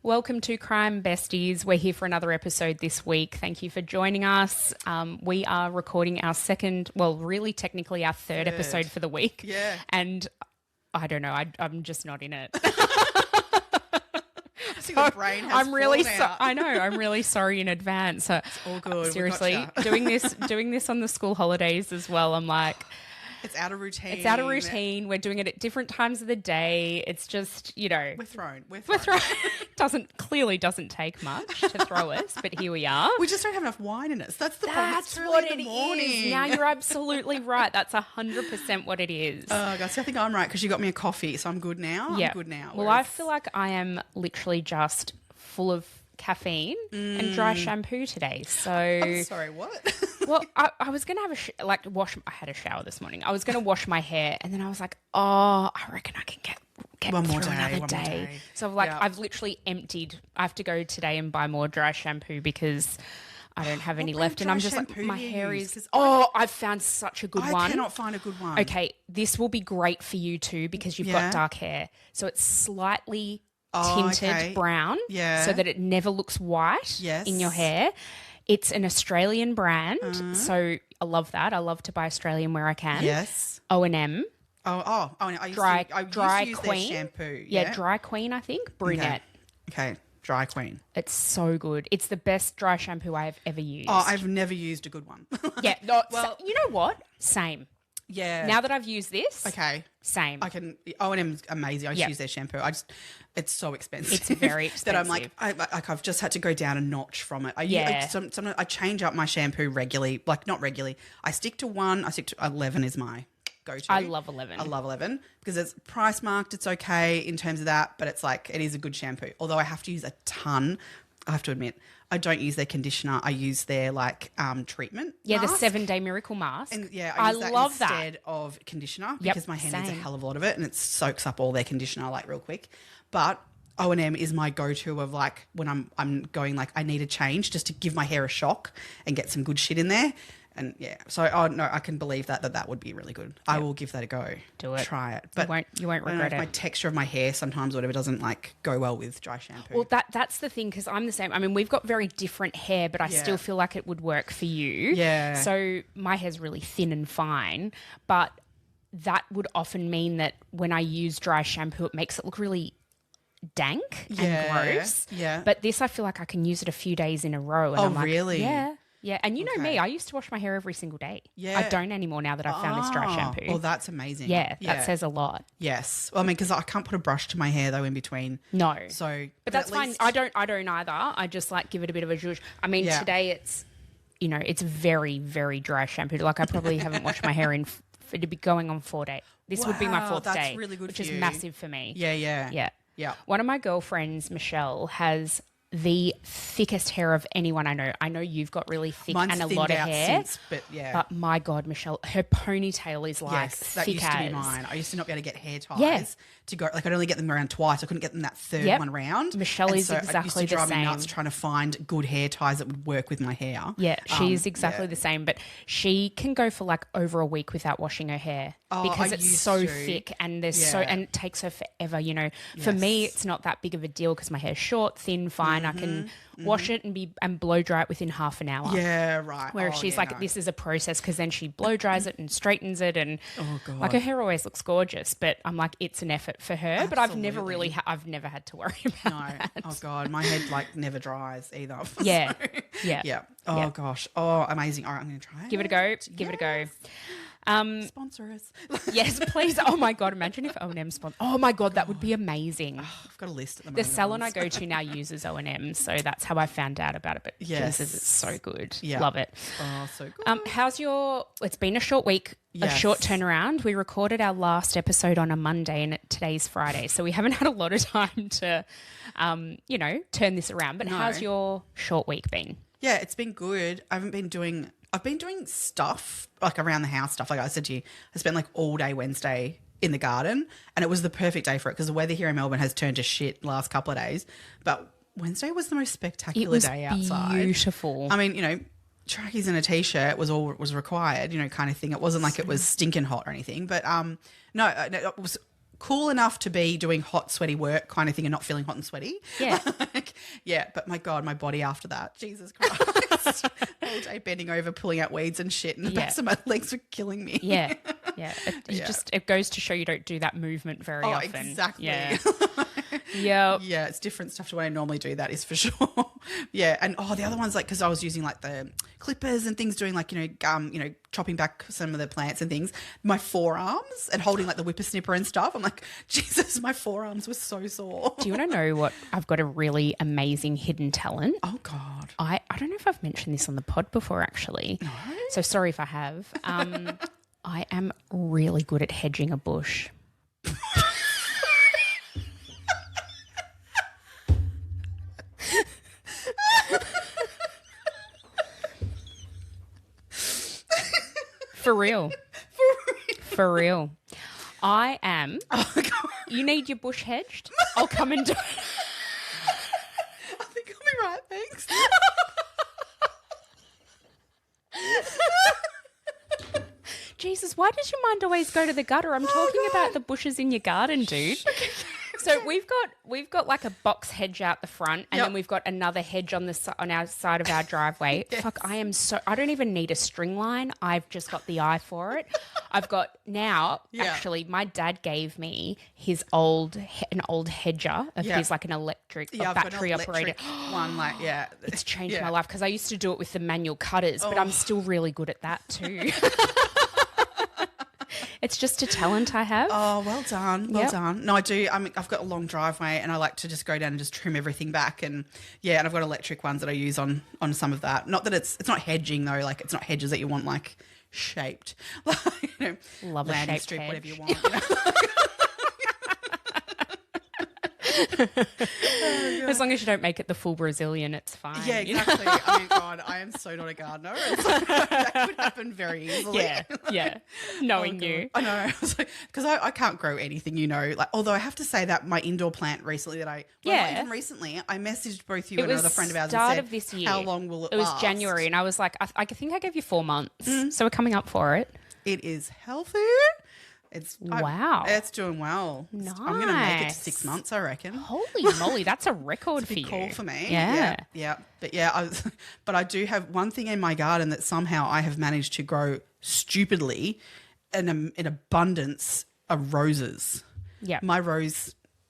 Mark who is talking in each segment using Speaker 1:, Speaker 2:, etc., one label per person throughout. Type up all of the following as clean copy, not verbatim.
Speaker 1: Welcome to Crime Besties. We're here for another episode this week. Thank you for joining us. We are recording our second, well, really technically our third episode for the week.
Speaker 2: Yeah.
Speaker 1: And I don't know, I'm just not in it.
Speaker 2: I think the brain has
Speaker 1: I'm really
Speaker 2: fallen out.
Speaker 1: I know. I'm really sorry in advance.
Speaker 2: It's all good.
Speaker 1: Seriously, doing this on the school holidays as well. I'm like,
Speaker 2: it's out of routine.
Speaker 1: it's out of routine. We're doing it at different times of the day. It's just, you know,
Speaker 2: We're thrown.
Speaker 1: clearly doesn't take much to throw us, but here we are.
Speaker 2: We just don't have enough wine in us. That's the problem.
Speaker 1: That's
Speaker 2: It's
Speaker 1: what
Speaker 2: early
Speaker 1: it
Speaker 2: in the morning.
Speaker 1: is. Now you're absolutely right. That's 100% what it is.
Speaker 2: Guys, I think I'm right because you got me a coffee, so I'm good now.
Speaker 1: Yeah.
Speaker 2: I'm good now.
Speaker 1: Well, I feel like I am literally just full of caffeine and dry shampoo today. So,
Speaker 2: I'm sorry, what?
Speaker 1: well, I was going to have I had a shower this morning. I was going to wash my hair and then I was like, oh, I reckon I can get
Speaker 2: One more
Speaker 1: through
Speaker 2: day,
Speaker 1: another
Speaker 2: one more
Speaker 1: day.
Speaker 2: day.
Speaker 1: So like
Speaker 2: Yeah.
Speaker 1: I've literally emptied. I have to go today and buy more dry shampoo because I don't have any
Speaker 2: brand
Speaker 1: left. And I'm
Speaker 2: dry
Speaker 1: just like,
Speaker 2: shampoo
Speaker 1: my
Speaker 2: do you
Speaker 1: hair
Speaker 2: use?
Speaker 1: is,
Speaker 2: 'Cause
Speaker 1: I've found such a good
Speaker 2: I
Speaker 1: one.
Speaker 2: cannot find a good one.
Speaker 1: Okay, this will be great for you too because you've
Speaker 2: Yeah.
Speaker 1: got dark hair. So it's slightly
Speaker 2: Oh,
Speaker 1: tinted
Speaker 2: okay.
Speaker 1: brown
Speaker 2: Yeah.
Speaker 1: so that it never looks white
Speaker 2: Yes.
Speaker 1: in your hair. It's an Australian brand, so I love that. I love to buy Australian where I can.
Speaker 2: Yes.
Speaker 1: O&M,
Speaker 2: I used
Speaker 1: Dry-
Speaker 2: to, I used
Speaker 1: Dry
Speaker 2: to use
Speaker 1: Queen?
Speaker 2: their shampoo.
Speaker 1: yeah, Dry Queen, I think, brunette.
Speaker 2: Okay. Dry Queen.
Speaker 1: It's so good. It's the best dry shampoo I have ever used.
Speaker 2: Oh, I've never used a good one.
Speaker 1: yeah. No,
Speaker 2: Well-
Speaker 1: you know what? Same.
Speaker 2: Yeah.
Speaker 1: Now that I've used this,
Speaker 2: Okay.
Speaker 1: same.
Speaker 2: I can. O&M's amazing. I just
Speaker 1: Yeah.
Speaker 2: use their shampoo. it's so expensive.
Speaker 1: It's very
Speaker 2: that I'm
Speaker 1: expensive.
Speaker 2: I've just had to go down a notch from it.
Speaker 1: Yeah.
Speaker 2: Sometimes I change up my shampoo regularly. Like not regularly. I stick to one. I stick to 11 is my go-to.
Speaker 1: I love 11.
Speaker 2: I love 11 because it's price marked. It's okay in terms of that, but it's like it is a good shampoo. Although I have to use a ton. I have to admit, I don't use their conditioner. I use their treatment.
Speaker 1: Yeah,
Speaker 2: mask.
Speaker 1: the 7-day miracle mask.
Speaker 2: And yeah,
Speaker 1: I
Speaker 2: use that
Speaker 1: love
Speaker 2: instead of conditioner because my hair needs a
Speaker 1: same.
Speaker 2: hell of a lot of it and it soaks up all their conditioner like real quick. But O&M is my go-to of like when I'm going like I need a change just to give my hair a shock and get some good shit in there. And yeah, so I can believe that would be really good. I will give that a go.
Speaker 1: Do it.
Speaker 2: Try it. But
Speaker 1: You won't
Speaker 2: I don't know
Speaker 1: regret
Speaker 2: if
Speaker 1: it.
Speaker 2: my texture of my hair sometimes whatever doesn't like go well with dry shampoo.
Speaker 1: Well, that's the thing because I'm the same. I mean, we've got very different hair, but I
Speaker 2: Yeah.
Speaker 1: still feel like it would work for you.
Speaker 2: Yeah.
Speaker 1: So my hair's really thin and fine, but that would often mean that when I use dry shampoo, it makes it look really dank and gross.
Speaker 2: Yeah.
Speaker 1: But this, I feel like I can use it a few days in a row. And
Speaker 2: Oh,
Speaker 1: I'm like,
Speaker 2: really?
Speaker 1: Yeah. Yeah. And you know me,
Speaker 2: Okay.
Speaker 1: I used to wash my hair every single day.
Speaker 2: Yeah.
Speaker 1: I don't anymore now that I've found this dry
Speaker 2: Oh,
Speaker 1: shampoo.
Speaker 2: Oh, that's amazing.
Speaker 1: yeah, that says a lot.
Speaker 2: Yes. Well, I mean, because I can't put a brush to my hair though in between.
Speaker 1: No.
Speaker 2: So,
Speaker 1: But that's
Speaker 2: at
Speaker 1: fine.
Speaker 2: least-
Speaker 1: I don't either. I just like give it a bit of a zhuzh. I mean,
Speaker 2: Yeah.
Speaker 1: today it's, it's very, very dry shampoo. Like I probably haven't washed my hair in, it'd be going on 4 days. This would be my
Speaker 2: Wow,
Speaker 1: fourth
Speaker 2: that's
Speaker 1: day.
Speaker 2: really good
Speaker 1: which
Speaker 2: for
Speaker 1: is
Speaker 2: you.
Speaker 1: massive for me.
Speaker 2: Yeah, yeah.
Speaker 1: Yeah.
Speaker 2: Yeah.
Speaker 1: One of my girlfriends, Michelle, has the thickest hair of anyone I know. I know you've got really thick
Speaker 2: Mine's
Speaker 1: and a
Speaker 2: thinned
Speaker 1: lot of
Speaker 2: out
Speaker 1: hair.
Speaker 2: since, but yeah.
Speaker 1: But my God, Michelle, her ponytail is like
Speaker 2: Yes, that
Speaker 1: thick
Speaker 2: used to be
Speaker 1: as.
Speaker 2: mine. I used to not be able to get hair ties
Speaker 1: Yeah.
Speaker 2: to go. Like I'd only get them around twice. I couldn't get them that third
Speaker 1: Yep.
Speaker 2: one round.
Speaker 1: Michelle
Speaker 2: And
Speaker 1: is
Speaker 2: so it used
Speaker 1: exactly
Speaker 2: to
Speaker 1: the
Speaker 2: drive me
Speaker 1: same.
Speaker 2: nuts trying to find good hair ties that would work with my hair.
Speaker 1: Yeah, she's exactly
Speaker 2: yeah.
Speaker 1: the same, but she can go for like over a week without washing her hair because
Speaker 2: I
Speaker 1: it's
Speaker 2: used
Speaker 1: so
Speaker 2: to.
Speaker 1: thick and there's
Speaker 2: Yeah.
Speaker 1: and it takes her forever. For me,
Speaker 2: Yes.
Speaker 1: it's not that big of a deal because my hair's short, thin, fine. I can wash it and blow dry it within half an hour.
Speaker 2: Yeah, right.
Speaker 1: Whereas she's like, this is a process because then she blow dries it and straightens it, and
Speaker 2: God.
Speaker 1: like her hair always looks gorgeous. But I'm like, it's an effort for her. But I've never
Speaker 2: Absolutely.
Speaker 1: really, I've never had to worry about
Speaker 2: No.
Speaker 1: that.
Speaker 2: Oh God, my head like never dries either.
Speaker 1: Yeah,
Speaker 2: So,
Speaker 1: yeah,
Speaker 2: yeah. Oh
Speaker 1: Yeah.
Speaker 2: gosh. Oh, amazing. All right, I'm going to try it.
Speaker 1: Give it a go. Give it a go.
Speaker 2: Sponsor us.
Speaker 1: Yes, please. Oh my God, imagine if O&M sponsor. Oh my God, that would be amazing.
Speaker 2: I've got a list at the
Speaker 1: The
Speaker 2: moment.
Speaker 1: salon I go to now uses O&M, so that's how I found out about it. But
Speaker 2: Yes.
Speaker 1: Jesus, it's so good.
Speaker 2: Yeah.
Speaker 1: Love it.
Speaker 2: Oh, so good.
Speaker 1: How's it's been a short week, a
Speaker 2: Yes.
Speaker 1: short turnaround. We recorded our last episode on a Monday and today's Friday, so we haven't had a lot of time to, turn this around. But
Speaker 2: No.
Speaker 1: how's your short week been?
Speaker 2: Yeah, it's been good. I've been doing stuff like around the house stuff. Like I said to you, I spent like all day Wednesday in the garden and it was the perfect day for it because the weather here in Melbourne has turned to shit the last couple of days. But Wednesday was the most spectacular
Speaker 1: It was
Speaker 2: day outside.
Speaker 1: beautiful.
Speaker 2: I mean, trackies and a t-shirt was required, kind of thing. It wasn't like it was stinking hot or anything. But no, it was cool enough to be doing hot, sweaty work kind of thing and not feeling hot and sweaty.
Speaker 1: Yeah.
Speaker 2: Yeah, but my God, my body after that, Jesus Christ. All day bending over, pulling out weeds and shit, and the backs of my legs were killing me.
Speaker 1: Yeah. Yeah. It goes to show you don't do that movement very often.
Speaker 2: Exactly.
Speaker 1: Yeah. Yep.
Speaker 2: Yeah, it's different stuff to when I normally do, that is for sure. Yeah, and the other ones, like, because I was using like the clippers and things, doing like, chopping back some of the plants and things, my forearms and holding like the whippersnipper and stuff. I'm like, Jesus, my forearms were so sore.
Speaker 1: Do you want to know what? I've got a really amazing hidden talent.
Speaker 2: Oh, God.
Speaker 1: I don't know if I've mentioned this on the pod before, actually. No. So sorry if I have. I am really good at hedging a bush. For real. For real. I am. Oh, God. You need your bush hedged? I'll come and do it.
Speaker 2: I think I'll be right, thanks.
Speaker 1: Jesus, why does your mind always go to the gutter? I'm talking about the bushes in your garden, dude. So we've got like a box hedge out the front, and then we've got another hedge on our side of our driveway. Yes. Fuck, I don't even need a string line. I've just got the eye for it. I've got now. Actually, my dad gave me an old hedger of his, like an electric, battery operated
Speaker 2: one. Like,
Speaker 1: it's changed my life because I used to do it with the manual cutters, but I'm still really good at that too. It's just a talent I have.
Speaker 2: Oh, well done. Well done. No, I do. I've got a long driveway and I like to just go down and just trim everything back. And and I've got electric ones that I use on some of that. Not that it's not hedging though. Like, it's not hedges that you want like shaped. Like,
Speaker 1: love a shaped
Speaker 2: strip,
Speaker 1: hedge.
Speaker 2: whatever you want.
Speaker 1: As long as you don't make it the full Brazilian, it's fine.
Speaker 2: Yeah, exactly. I mean, God, I am so not a gardener. That could happen very easily.
Speaker 1: Yeah. Knowing you.
Speaker 2: I know. Because I can't grow anything, Like, although I have to say that my indoor plant recently I messaged both you and another friend of ours and said,
Speaker 1: of this year.
Speaker 2: How long will it
Speaker 1: last? It was
Speaker 2: last?
Speaker 1: January, and I was like, I think I gave you 4 months. So we're coming up for it.
Speaker 2: It is healthy.
Speaker 1: Wow.
Speaker 2: It's doing well.
Speaker 1: Nice.
Speaker 2: I'm going to make it to 6 months, I reckon.
Speaker 1: Holy moly, that's a record for you.
Speaker 2: Cool for me.
Speaker 1: Yeah.
Speaker 2: But I do have one thing in my garden that somehow I have managed to grow stupidly in abundance of roses.
Speaker 1: Yeah.
Speaker 2: My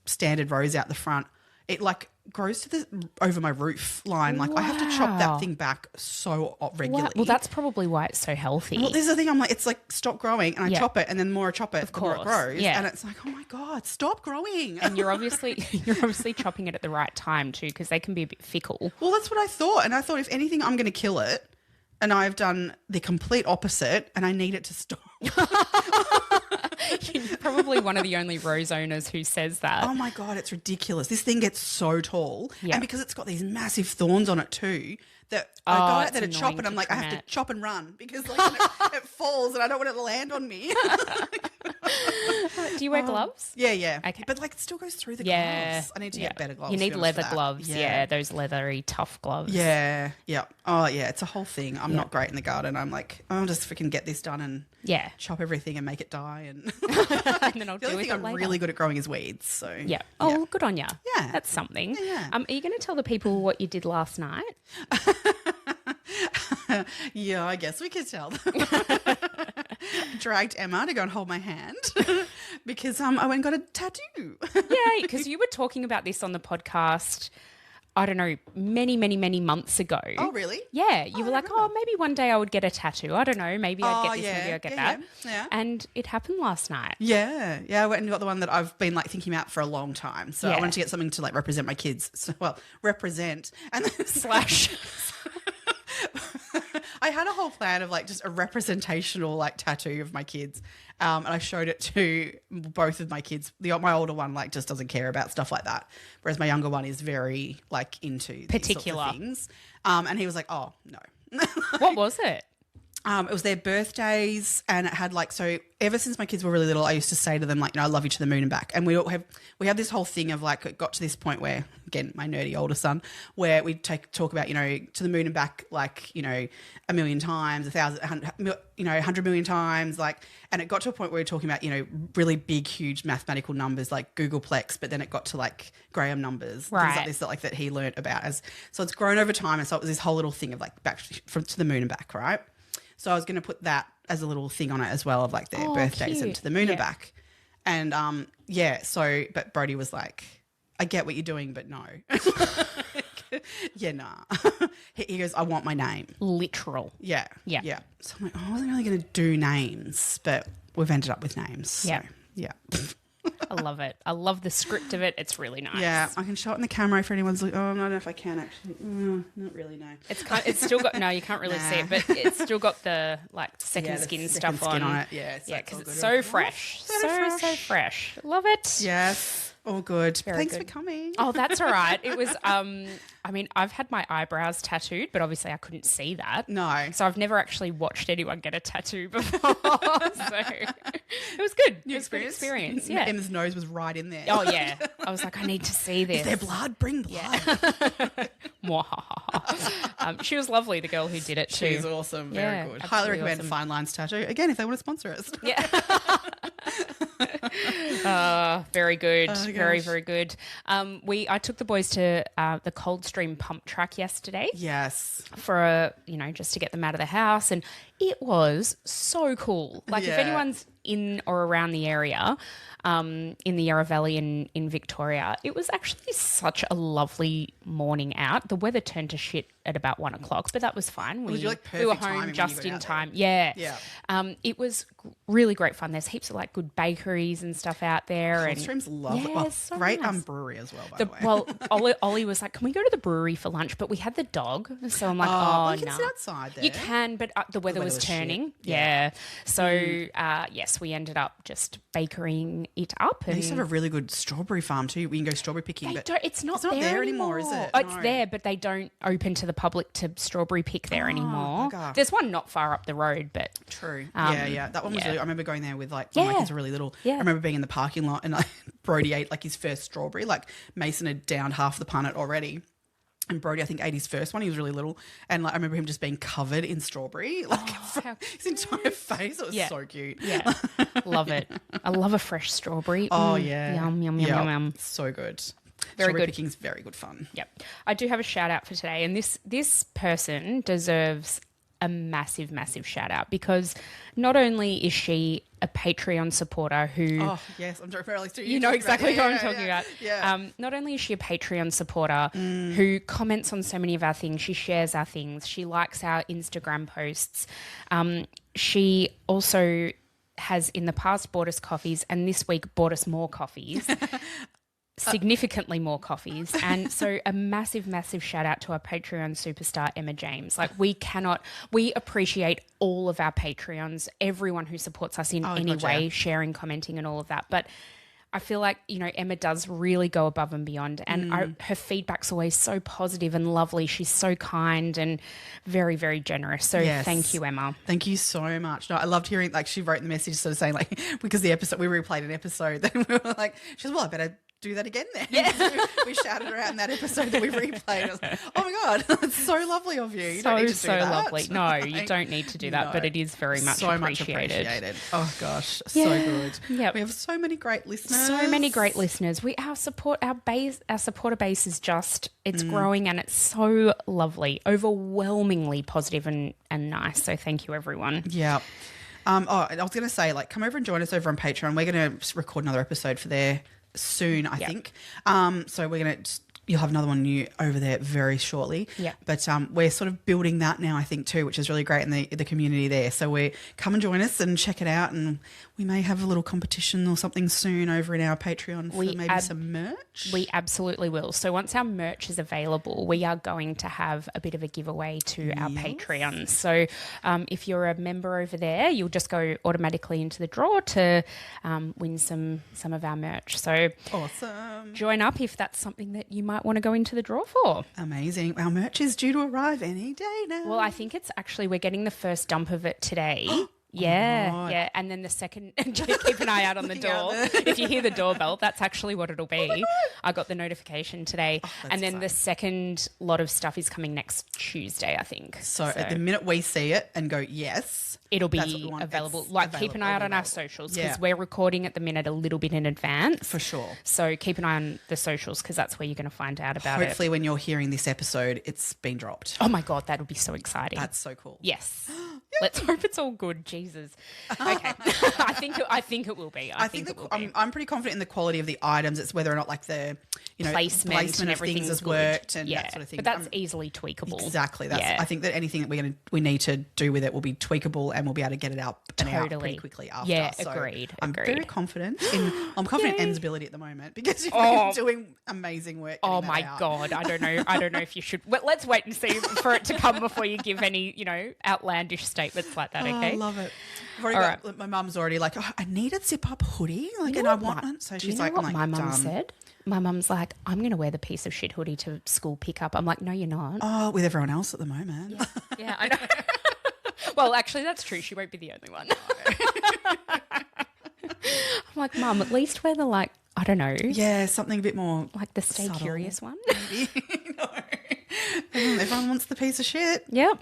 Speaker 2: standard rose out the front, it like grows to over my roof line. Like, I have to chop that thing back so regularly.
Speaker 1: Well, that's probably why it's so healthy.
Speaker 2: Well, this is the thing. I'm like, it's like, stop growing, and I chop it, and then the more I chop it, the more it grows.
Speaker 1: Yeah.
Speaker 2: And it's like, oh my God, stop growing.
Speaker 1: And you're obviously chopping it at the right time too, because they can be a bit fickle.
Speaker 2: Well, that's what I thought. And I thought, if anything, I'm going to kill it. And I've done the complete opposite, and I need it to stop.
Speaker 1: You're probably one of the only rose owners who says that.
Speaker 2: Oh my God, it's ridiculous. This thing gets so tall.
Speaker 1: Yeah.
Speaker 2: And because it's got these massive thorns on it too, that I go out there to chop and I'm like, I have to chop and run because like it falls and I don't want it to land on me.
Speaker 1: Do you wear gloves?
Speaker 2: Yeah.
Speaker 1: Okay.
Speaker 2: But like, it still goes through the gloves. I need to get better gloves.
Speaker 1: You need leather gloves. Yeah, those leathery, tough gloves.
Speaker 2: Yeah. Oh yeah, it's a whole thing. I'm not great in the garden. I'm like, I'll just freaking get this done and chop everything and make it die. And,
Speaker 1: and then I'll
Speaker 2: the only thing I'm really good at growing is weeds. So
Speaker 1: Oh, good on you.
Speaker 2: Yeah.
Speaker 1: That's something.
Speaker 2: Yeah.
Speaker 1: Are you going to tell the people what you did last night?
Speaker 2: Yeah, I guess we could tell them. Dragged Emma to go and hold my hand because I went and got a tattoo.
Speaker 1: Yeah, because you were talking about this on the podcast, I don't know, many, many, many months ago.
Speaker 2: Oh, really?
Speaker 1: Yeah. You were like, maybe one day I would get a tattoo. I don't know. Maybe I'd get this, maybe I'd get that.
Speaker 2: Yeah.
Speaker 1: And it happened last night.
Speaker 2: Yeah. I went and got the one that I've been like thinking about for a long time. So I wanted to get something to like represent my kids. So, represent and then
Speaker 1: slash.
Speaker 2: I had a whole plan of like just a representational like tattoo of my kids. And I showed it to both of my kids. My older one like just doesn't care about stuff like that. Whereas my younger one is very like into
Speaker 1: particular
Speaker 2: these sorts of things. And he was like, oh, no.
Speaker 1: What was it?
Speaker 2: It was their birthdays, and it had like, so ever since my kids were really little, I used to say to them like, I love you to the moon and back. And we have this whole thing of like, it got to this point where, again, my nerdy older son, where we talk about, to the moon and back, like, 1,000,000 times, 1,000, 100 million times, like, and it got to a point where we were talking about, really big, huge mathematical numbers like Googleplex, but then it got to like Graham numbers,
Speaker 1: right.
Speaker 2: things like this that he learnt about so it's grown over time. And so it was this whole little thing of like back to the moon and back, right? So I was going to put that as a little thing on it as well of like their birthdays and to the moon and back. And but Brody was like, I get what you're doing, but no. Yeah, nah. He goes, I want my name.
Speaker 1: Literal.
Speaker 2: Yeah.
Speaker 1: Yeah.
Speaker 2: Yeah. So I'm like, I wasn't really going to do names, but we've ended up with names. So,
Speaker 1: yeah.
Speaker 2: Yeah.
Speaker 1: I love it. I love the script of it. It's really nice.
Speaker 2: Yeah, I can show it in the camera if anyone's like, I don't know if I can actually. Not really, no.
Speaker 1: It's still got, no, you can't really see it, but it's still got the like second skin stuff
Speaker 2: skin on it. Yeah,
Speaker 1: yeah, because it's so fresh. So fresh. Love it.
Speaker 2: Yes. All good. Thanks
Speaker 1: good.
Speaker 2: for coming.
Speaker 1: Oh, that's all right. It was, I mean, I've had my eyebrows tattooed, but obviously I couldn't see that.
Speaker 2: No.
Speaker 1: So I've never actually watched anyone get a tattoo before. So it was good. It was a good experience. Yeah.
Speaker 2: Emma's nose was right in there.
Speaker 1: Oh, yeah. I was like, I need to see this.
Speaker 2: Is there blood? Bring blood.
Speaker 1: Yeah. She was lovely, the girl who did it too.
Speaker 2: She's awesome. Very good. Highly recommend
Speaker 1: awesome.
Speaker 2: Fine Lines Tattoo. Again, if they want to sponsor us.
Speaker 1: Yeah. Very good. Very,
Speaker 2: gosh.
Speaker 1: very good. I took the boys to the Coldstream pump track yesterday.
Speaker 2: Yes.
Speaker 1: For just to get them out of the house, and it was so cool. Like if anyone's in or around the area, in the Yarra Valley in Victoria, it was actually such a lovely morning out. The weather turned to shit at about 1 o'clock, but that was fine.
Speaker 2: Was you like
Speaker 1: we were
Speaker 2: perfect timing
Speaker 1: home
Speaker 2: when
Speaker 1: just
Speaker 2: you got
Speaker 1: in
Speaker 2: out
Speaker 1: time.
Speaker 2: there?
Speaker 1: Yeah. It was really great fun. There's heaps of like good bakeries and stuff out there.
Speaker 2: Coldstream's lovely.
Speaker 1: Yeah,
Speaker 2: Well,
Speaker 1: it's so
Speaker 2: great
Speaker 1: nice.
Speaker 2: brewery as well, by the way.
Speaker 1: Well, Ollie was like, can we go to the brewery for lunch? But we had the dog. So I'm like,
Speaker 2: well, you
Speaker 1: no.
Speaker 2: can sit outside there.
Speaker 1: You can, but the weather was turning.
Speaker 2: shit.
Speaker 1: Yeah. So, yes, we ended up just bakering it up.
Speaker 2: They
Speaker 1: And
Speaker 2: used to have a really good strawberry farm too. We can go strawberry picking. But
Speaker 1: it's not
Speaker 2: there
Speaker 1: there
Speaker 2: anymore, is it?
Speaker 1: Oh, it's
Speaker 2: No.
Speaker 1: there, but they don't open to the public to strawberry pick there anymore.
Speaker 2: bugger.
Speaker 1: There's one not far up the road, but
Speaker 2: True.
Speaker 1: Um,
Speaker 2: yeah. That one was
Speaker 1: yeah.
Speaker 2: really, I remember going there with like, when my
Speaker 1: Yeah.
Speaker 2: kids were really little.
Speaker 1: Yeah.
Speaker 2: I remember being in the parking lot and like, Brody ate like his first strawberry. Like Mason had downed half the punnet already. And Brody, I think, ate his first one. He was really little. And like, I remember him just being covered in strawberry. Like
Speaker 1: how
Speaker 2: his entire face. It was
Speaker 1: Yeah.
Speaker 2: so cute.
Speaker 1: yeah, love it. I love a fresh strawberry.
Speaker 2: Oh, yeah.
Speaker 1: Yum, yum,
Speaker 2: Yep.
Speaker 1: yum, yum.
Speaker 2: So good.
Speaker 1: Very
Speaker 2: Strawberry
Speaker 1: good.
Speaker 2: picking's very good fun.
Speaker 1: Yep. I do have a shout out for today, and this person deserves a massive, massive shout out because not only is she a Patreon supporter who
Speaker 2: Oh, yes. I'm very to
Speaker 1: you know exactly what I'm talking about.
Speaker 2: Yeah.
Speaker 1: Not only is she a Patreon supporter who comments on so many of our things, she shares our things, she likes our Instagram posts. She also has in the past bought us coffees and this week bought us more coffees. Significantly more coffees. And so a massive, massive shout out to our Patreon superstar, Emma James. Like we appreciate all of our Patreons, everyone who supports us in any
Speaker 2: gotcha.
Speaker 1: way, sharing, commenting and all of that. But I feel like, Emma does really go above and beyond. And her feedback's always so positive and lovely. She's so kind and very, very generous. So
Speaker 2: Yes.
Speaker 1: thank you, Emma.
Speaker 2: Thank you so much. No, I loved hearing, like, she wrote the message sort of saying, like, because we replayed an episode, then we were like, she goes, well, I better do that again then. Yeah. we shouted her out in that episode that we replayed. I was like, oh my God, that's so lovely of you. You don't need to do that.
Speaker 1: Lovely. No, you don't need to do that, but it is very much appreciated.
Speaker 2: Oh gosh, so good.
Speaker 1: Yep.
Speaker 2: We have so many great listeners.
Speaker 1: So many great listeners. Our supporter base is just, it's growing and it's so lovely, overwhelmingly positive and nice. So thank you, everyone.
Speaker 2: Yeah. I was going to say, like, come over and join us over on Patreon. We're going to record another episode for there soon, I think. So we're going to, you'll have another one new over there very shortly.
Speaker 1: Yeah.
Speaker 2: But we're sort of building that now, I think, too, which is really great in the community there. So come and join us and check it out. And we may have a little competition or something soon over in our Patreon for maybe some merch.
Speaker 1: We absolutely will. So once our merch is available, we are going to have a bit of a giveaway to our Patreons. So if you're a member over there, you'll just go automatically into the draw to win some of our merch. So
Speaker 2: awesome.
Speaker 1: Join up if that's something that you might might want to go into the draw for.
Speaker 2: Amazing. Our merch is due to arrive any day now.
Speaker 1: Well, I think it's actually, we're getting the first dump of it today.
Speaker 2: God.
Speaker 1: Yeah. And then the second, keep an eye out on the door. If you hear the doorbell, that's actually what it'll be. I got the notification today. And then the second lot of stuff is coming next Tuesday, I think.
Speaker 2: So at the minute we see it and go, yes,
Speaker 1: it'll be available. Keep an eye out on our socials because we're recording at the minute a little bit in advance.
Speaker 2: For sure.
Speaker 1: So keep an eye on the socials because that's where you're going to find out about it.
Speaker 2: Hopefully when you're hearing this episode, it's been dropped.
Speaker 1: Oh my God, that'll be so exciting.
Speaker 2: That's so cool.
Speaker 1: Yes. Let's hope it's all good. Jesus. Okay. I think it will be. I think it will be.
Speaker 2: I'm pretty confident in the quality of the items. It's whether or not like the
Speaker 1: placement and
Speaker 2: of things has worked and that sort of thing.
Speaker 1: But that's easily tweakable.
Speaker 2: Exactly. I think that anything that we need to do with it will be tweakable and we'll be able to get it out and out pretty quickly after.
Speaker 1: Yeah,
Speaker 2: so
Speaker 1: agreed.
Speaker 2: I'm very confident in Em's ability at the moment because you've been doing amazing work.
Speaker 1: Oh my God. I don't know if you should. Well, let's wait and see for it to come before you give any, outlandish statements like that, okay?
Speaker 2: I love it. My mum's already like, I need a zip-up hoodie, and I want one. So she's like,
Speaker 1: what my mum said? My mum's like, I'm going to wear the piece of shit hoodie to school pickup. I'm like, no, you're not.
Speaker 2: Oh, with everyone else at the moment.
Speaker 1: Yeah, I know. Well, actually, that's true. She won't be the only one. I'm like, Mum, at least wear the I don't know.
Speaker 2: Yeah, something a bit more
Speaker 1: like the Stay
Speaker 2: subtle.
Speaker 1: Curious one.
Speaker 2: No. Everyone wants the piece of shit.
Speaker 1: Yep.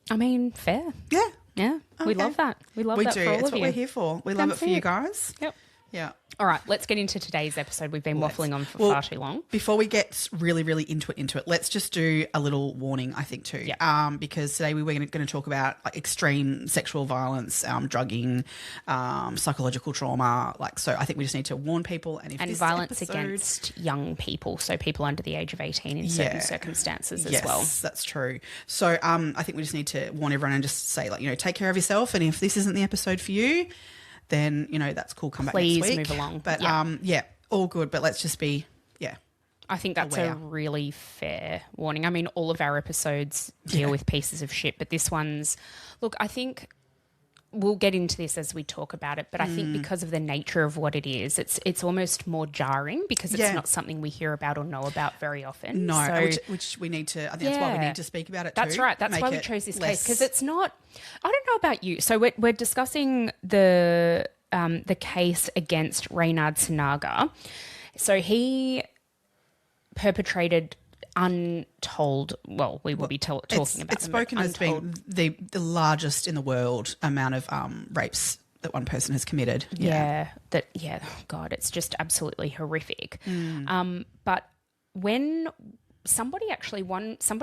Speaker 1: I mean, fair.
Speaker 2: Yeah.
Speaker 1: Yeah. Okay. We love that. We love that for all of you.
Speaker 2: It's what we're here for. We love it for you guys.
Speaker 1: Yep.
Speaker 2: Yeah.
Speaker 1: All right, let's get into today's episode. We've been waffling on for far too long.
Speaker 2: Before we get really, really into it, let's just do a little warning, I think, too.
Speaker 1: Yeah.
Speaker 2: Because today we were going to talk about extreme sexual violence, drugging, psychological trauma. So I think we just need to warn people. And
Speaker 1: violence against young people, so people under the age of 18 in certain circumstances as well.
Speaker 2: Yes, that's true. So I think we just need to warn everyone and just say, take care of yourself. And if this isn't the episode for you, then, that's cool. Come back next week.
Speaker 1: Please move along.
Speaker 2: But, all good. But let's just be,
Speaker 1: I think that's a really fair warning. I mean, all of our episodes deal with pieces of shit, but this one's... Look, I think we'll get into this as we talk about it, but I think because of the nature of what it is, it's almost more jarring because it's not something we hear about or know about very often.
Speaker 2: No,
Speaker 1: so,
Speaker 2: which we need to... I think that's why we need to speak about it too.
Speaker 1: That's right. That's why we chose this case because it's not... I don't know about you. So we're discussing the case against Reynard Sinaga. So he perpetrated untold, well, we will be talking about
Speaker 2: it's spoken as being the largest in the world amount of rapes that one person has committed.
Speaker 1: God, it's just absolutely horrific. But when somebody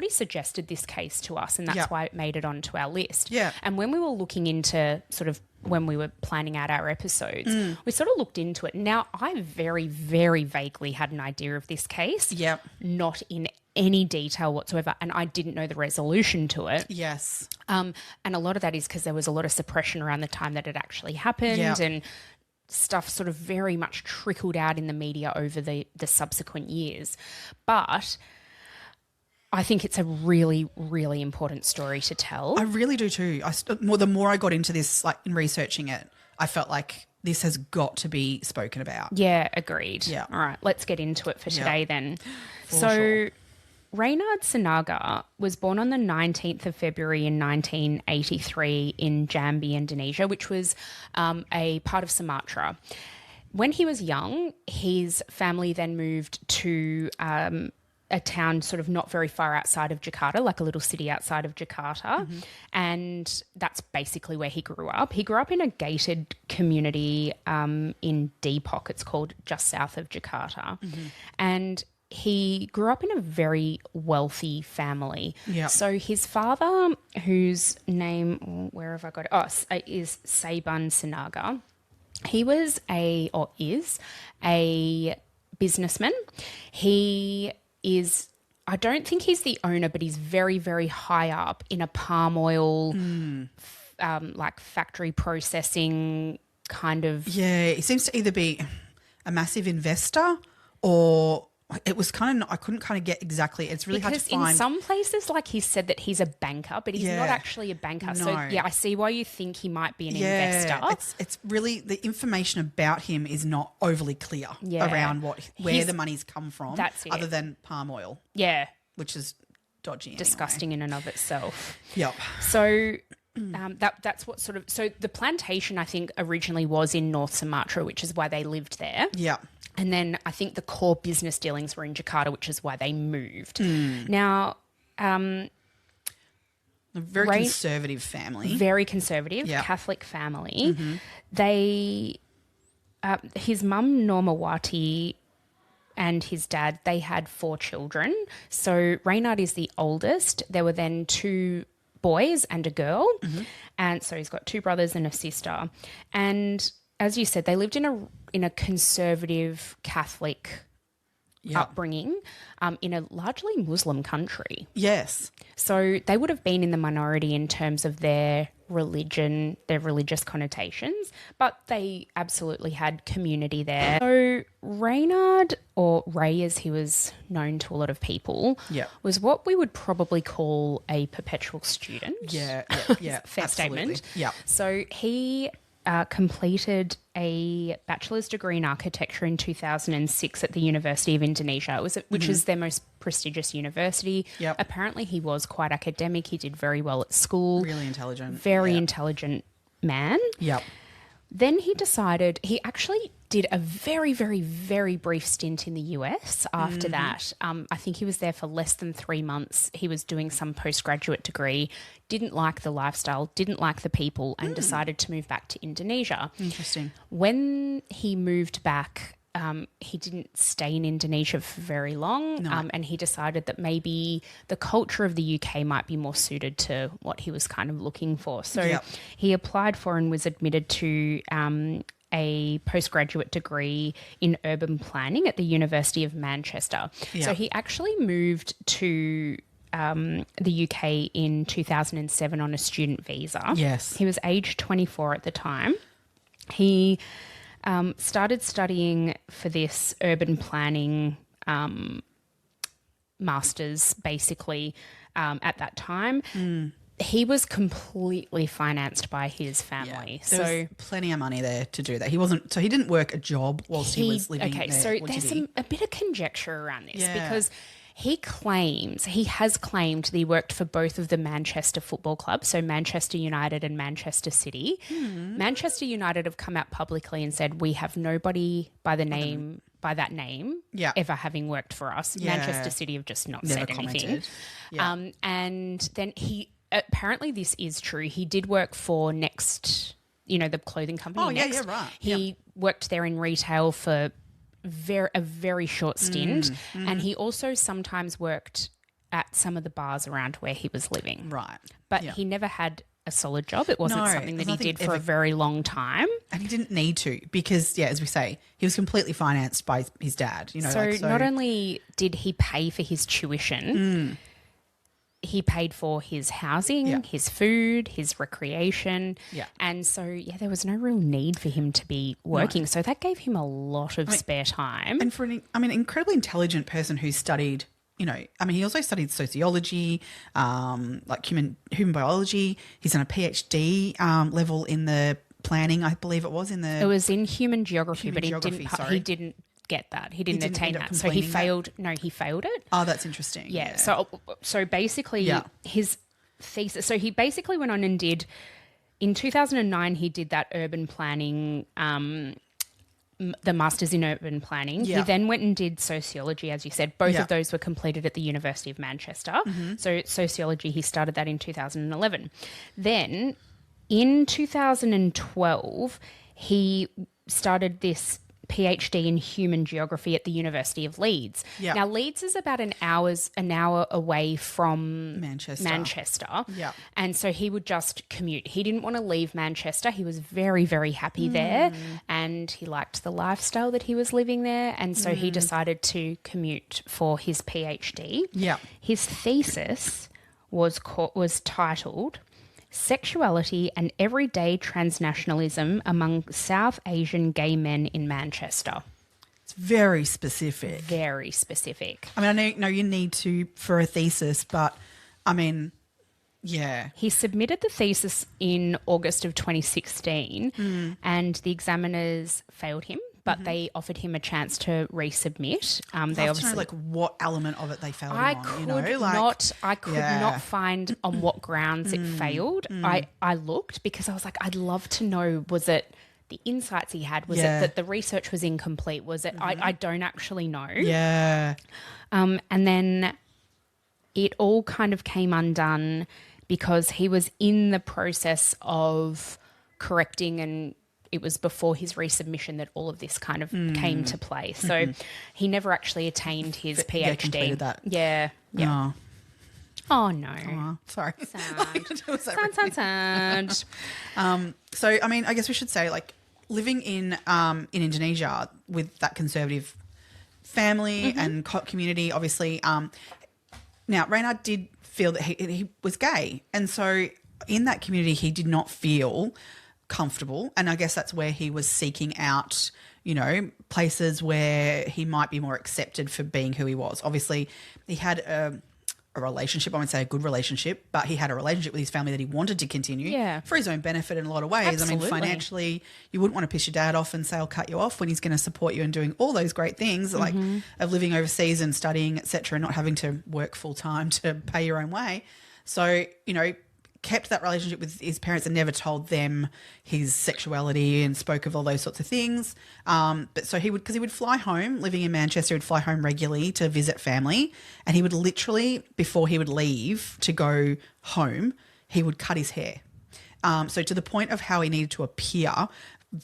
Speaker 1: suggested this case to us, and that's why it made it onto our list. Yeah. And when we were looking into when we were planning out our episodes, we sort of looked into it. Now, I very, very vaguely had an idea of this case. Yep. Not in any detail whatsoever, and I didn't know the resolution to it.
Speaker 2: Yes.
Speaker 1: And a lot of that is because there was a lot of suppression around the time that it actually happened, and stuff sort of very much trickled out in the media over the subsequent years. But I think it's a really, really important story to tell.
Speaker 2: I really do too. The more I got into this, in researching it, I felt like this has got to be spoken about.
Speaker 1: Yeah, agreed. Yeah. All right, let's get into it for today then. Sure. Reynard Sinaga was born on the 19th of February in 1983 in Jambi, Indonesia, which was a part of Sumatra. When he was young, his family then moved to a town sort of not very far outside of Jakarta, like a little city outside of Jakarta. Mm-hmm. And that's basically where he grew up. He grew up in a gated community in Depok, it's called, just south of Jakarta. Mm-hmm. And he grew up in a very wealthy family. Yep. So his father, whose name, where have I got it? Is Saban Sinaga. He was is a businessman. He is, I don't think he's the owner, but he's very, very high up in a palm oil factory processing kind of.
Speaker 2: Yeah, he seems to either be a massive investor or it was kind of, I couldn't kind of get exactly, it's really hard to
Speaker 1: Because in
Speaker 2: find.
Speaker 1: some places, like he said that he's a banker, but he's not actually a banker. So,
Speaker 2: No.
Speaker 1: yeah, I see why you think he might be an investor.
Speaker 2: It's really, the information about him is not overly clear around where the money's come from.
Speaker 1: That's it.
Speaker 2: Other than palm oil,
Speaker 1: Yeah.
Speaker 2: which is dodgy anyway.
Speaker 1: Disgusting in and of itself.
Speaker 2: Yep.
Speaker 1: So that's what sort of... So the plantation, I think, originally was in North Sumatra, which is why they lived there.
Speaker 2: Yeah.
Speaker 1: And then I think the core business dealings were in Jakarta, which is why they moved. Now...
Speaker 2: A very conservative family.
Speaker 1: Very conservative, Catholic family. They... his mum, Normawati, and his dad, they had 4 children. So Reynard is the oldest. There were then 2 boys and a girl. And so he's got 2 brothers and a sister. And as you said, they lived in a conservative Catholic upbringing in a largely Muslim country.
Speaker 2: Yes.
Speaker 1: So they would have been in the minority in terms of their religion, their religious connotations, but they absolutely had community there. So Reynard, or Ray as he was known to a lot of people, was what we would probably call a perpetual student.
Speaker 2: Yeah.
Speaker 1: Fair statement.
Speaker 2: Yeah.
Speaker 1: So he completed a bachelor's degree in architecture in 2006 at the University of Indonesia, which is their most prestigious university. Apparently he was quite academic. He did very well at school.
Speaker 2: Really intelligent.
Speaker 1: Very intelligent man.
Speaker 2: Yep.
Speaker 1: Then he decided, he actually did a very, very, very brief stint in the US after that. I think he was there for less than 3 months. He was doing some postgraduate degree, didn't like the lifestyle, didn't like the people, and decided to move back to Indonesia.
Speaker 2: Interesting.
Speaker 1: When he moved back, he didn't stay in Indonesia for very long, and he decided that maybe the culture of the UK might be more suited to what he was kind of looking for. So he applied for and was admitted to a postgraduate degree in urban planning at the University of Manchester. So he actually moved to the UK in 2007 on a student visa.
Speaker 2: Yes.
Speaker 1: He was aged 24 at the time. He started studying for this urban planning master's, basically, at that time. He was completely financed by his family.
Speaker 2: There was plenty of money there to do that. He wasn't, so he didn't work a job whilst he was living there.
Speaker 1: Okay, so there's a bit of conjecture around this because he has claimed that he worked for both of the Manchester football clubs, so Manchester United and Manchester City. Manchester United have come out publicly and said, we have nobody by that name ever having worked for us. Manchester City have just not said anything. And then apparently this is true. He did work for Next, the clothing company. Next.
Speaker 2: Right.
Speaker 1: He worked there in retail for a very short stint, and he also sometimes worked at some of the bars around where he was living.
Speaker 2: Right.
Speaker 1: But he never had a solid job. It wasn't something that he did for a very long time.
Speaker 2: And he didn't need to because, as we say, he was completely financed by his dad.
Speaker 1: So not only did he pay for his tuition, he paid for his housing, his food, his recreation. And so, there was no real need for him to be working. So that gave him a lot of spare time.
Speaker 2: And for an incredibly intelligent person who studied, he also studied sociology, like human biology. He's on a PhD level in the planning, I believe it was. It was
Speaker 1: in human geography, but he didn't get that. He didn't attain that. So he failed. No, he failed it.
Speaker 2: Oh, that's interesting.
Speaker 1: Yeah. So basically his thesis, so he basically went on and did, in 2009, he did that urban planning, the Masters in Urban Planning. He then went and did sociology, as you said. Both of those were completed at the University of Manchester. So sociology, he started that in 2011. Then in 2012, he started this PhD in human geography at the University of Leeds. Now, Leeds is about an hour away from Manchester. And so he would just commute. He didn't want to leave Manchester. He was very, very happy there, and he liked the lifestyle that he was living there. And so he decided to commute for his PhD. His thesis was titled Sexuality and Everyday Transnationalism Among South Asian Gay Men in Manchester.
Speaker 2: It's very specific.
Speaker 1: Very specific.
Speaker 2: I mean, I know you need to for a thesis, but I mean, yeah.
Speaker 1: He submitted the thesis in August of 2016 and the examiners failed him, but they offered him a chance to resubmit. They
Speaker 2: I'd
Speaker 1: obviously
Speaker 2: know, like, what element of it they failed
Speaker 1: I
Speaker 2: him on,
Speaker 1: could
Speaker 2: you know? Like,
Speaker 1: I could not find on what grounds it failed. I looked because I was like, I'd love to know, was it the insights he had? Was it that the research was incomplete? Was it, I don't actually know.
Speaker 2: yeah.
Speaker 1: And then it all kind of came undone because he was in the process of correcting, and it was before his resubmission that all of this kind of came to play. So he never actually attained his PhD.
Speaker 2: Yeah, completed that.
Speaker 1: Yeah. Yeah. Oh, no.
Speaker 2: Oh, sorry.
Speaker 1: Sad. Sad.
Speaker 2: So, I mean, I guess we should say, like, living in Indonesia with that conservative family and community, obviously. Now, Reynard did feel that he was gay, and so in that community, he did not feel comfortable, and I guess that's where he was seeking out, you know, places where he might be more accepted for being who he was. Obviously, he had a relationship, I wouldn't say a good relationship, but he had a relationship with his family that he wanted to continue for his own benefit in a lot of ways.
Speaker 1: Absolutely.
Speaker 2: I mean, financially, you wouldn't want to piss your dad off and say, I'll cut you off when he's going to support you and doing all those great things like of living overseas and studying, etc., and not having to work full time to pay your own way. So, you know, kept that relationship with his parents and never told them his sexuality and spoke of all those sorts of things. But so because he would fly home, living in Manchester, he would fly home regularly to visit family, and he would literally, before he would leave to go home, he would cut his hair. So to the point of how he needed to appear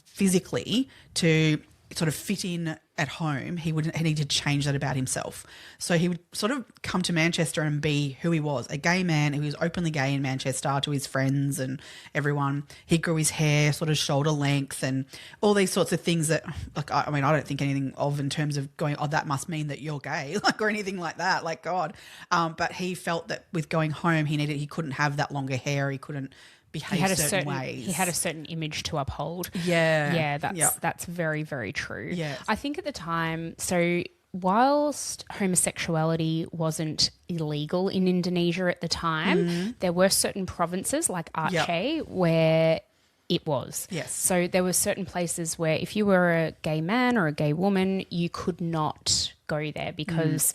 Speaker 2: physically to sort of fit in at home, he needed to change that about himself. So he would sort of come to Manchester and be who he was, a gay man who was openly gay in Manchester to his friends and everyone. He grew his hair sort of shoulder length and all these sorts of things that, like, I mean, I don't think anything of in terms of going, oh, that must mean that you're gay, like, or anything like that, like, God. But he felt that with going home, he couldn't have that longer hair. He couldn't behave certain ways.
Speaker 1: He had a certain image to uphold.
Speaker 2: Yeah.
Speaker 1: That's very, very true.
Speaker 2: Yeah.
Speaker 1: I think at the time, so whilst homosexuality wasn't illegal in Indonesia at the time, there were certain provinces like Aceh where it was.
Speaker 2: Yes.
Speaker 1: So there were certain places where if you were a gay man or a gay woman, you could not go there because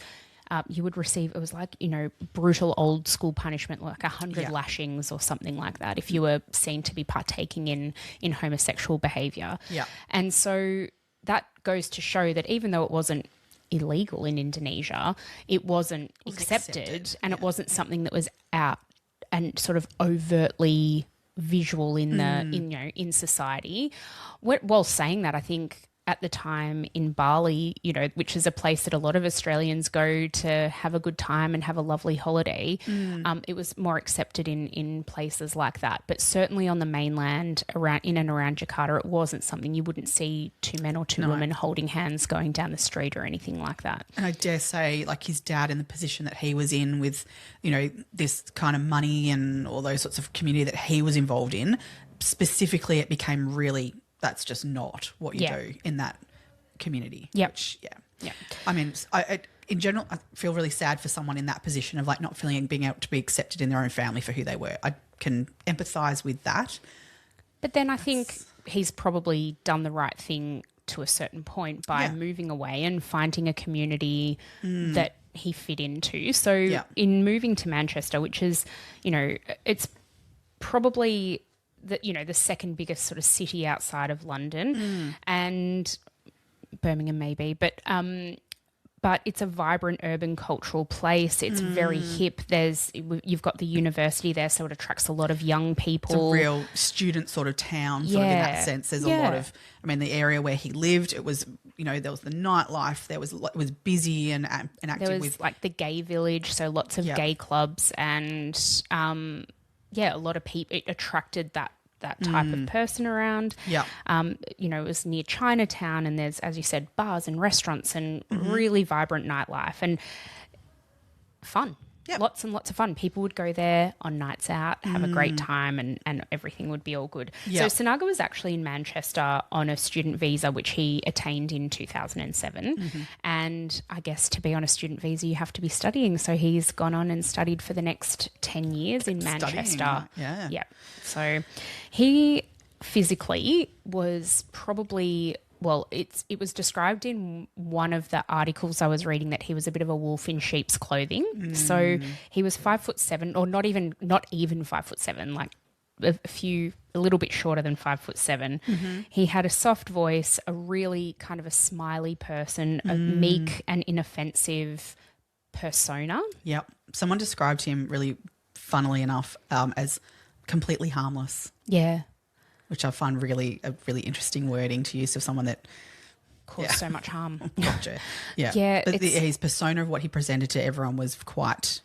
Speaker 1: you would receive, it was like, you know, brutal old school punishment, like 100 lashings or something like that if you were seen to be partaking in homosexual behaviour.
Speaker 2: Yeah.
Speaker 1: And so that goes to show that even though it wasn't illegal in Indonesia, it wasn't accepted and it wasn't something that was out and sort of overtly visual in in society. While saying that, I think at the time in Bali, you know, which is a place that a lot of Australians go to have a good time and have a lovely holiday, it was more accepted in places like that. But certainly on the mainland, in and around Jakarta, it wasn't something. You wouldn't see two men or two women holding hands going down the street or anything like that.
Speaker 2: And I dare say, like, his dad in the position that he was in with, you know, this kind of money and all those sorts of community that he was involved in, specifically it became really, that's just not what you do in that community.
Speaker 1: Yep.
Speaker 2: I mean, in general, I feel really sad for someone in that position of, like, not feeling and being able to be accepted in their own family for who they were. I can empathise with that.
Speaker 1: But then I think he's probably done the right thing to a certain point by moving away and finding a community that he fit into. So in moving to Manchester, which is, you know, it's probably the second biggest sort of city outside of London and Birmingham maybe, but it's a vibrant urban cultural place. It's very hip. You've got the university there, so it attracts a lot of young people.
Speaker 2: It's a real student sort of town, sort of in that sense. There's a lot of, I mean, the area where he lived, it was, you know, there was the nightlife. It was busy and active.
Speaker 1: There was like the gay village, so lots of gay clubs and a lot of people. It attracted that type of person around. Yeah. You know, it was near Chinatown and there's, as you said, bars and restaurants and really vibrant nightlife and fun.
Speaker 2: Yep.
Speaker 1: Lots and lots of fun. People would go there on nights out, have a great time, and everything would be all good.
Speaker 2: Yep.
Speaker 1: So Sinaga was actually in Manchester on a student visa, which he attained in 2007. And I guess to be on a student visa, you have to be studying. So he's gone on and studied for the next 10 years in Manchester.
Speaker 2: Yeah.
Speaker 1: Yeah. So he physically was probably... Well, it was described in one of the articles I was reading that he was a bit of a wolf in sheep's clothing. So he was 5'7", or not even 5'7", like a little bit shorter than 5'7". He had a soft voice, a really kind of a smiley person, a meek and inoffensive persona.
Speaker 2: Yep. Someone described him really, funnily enough, as completely harmless.
Speaker 1: Yeah.
Speaker 2: Which I find a really interesting wording to use of someone that
Speaker 1: caused so much harm.
Speaker 2: Gotcha. Yeah.
Speaker 1: Yeah,
Speaker 2: But his persona of what he presented to everyone was quite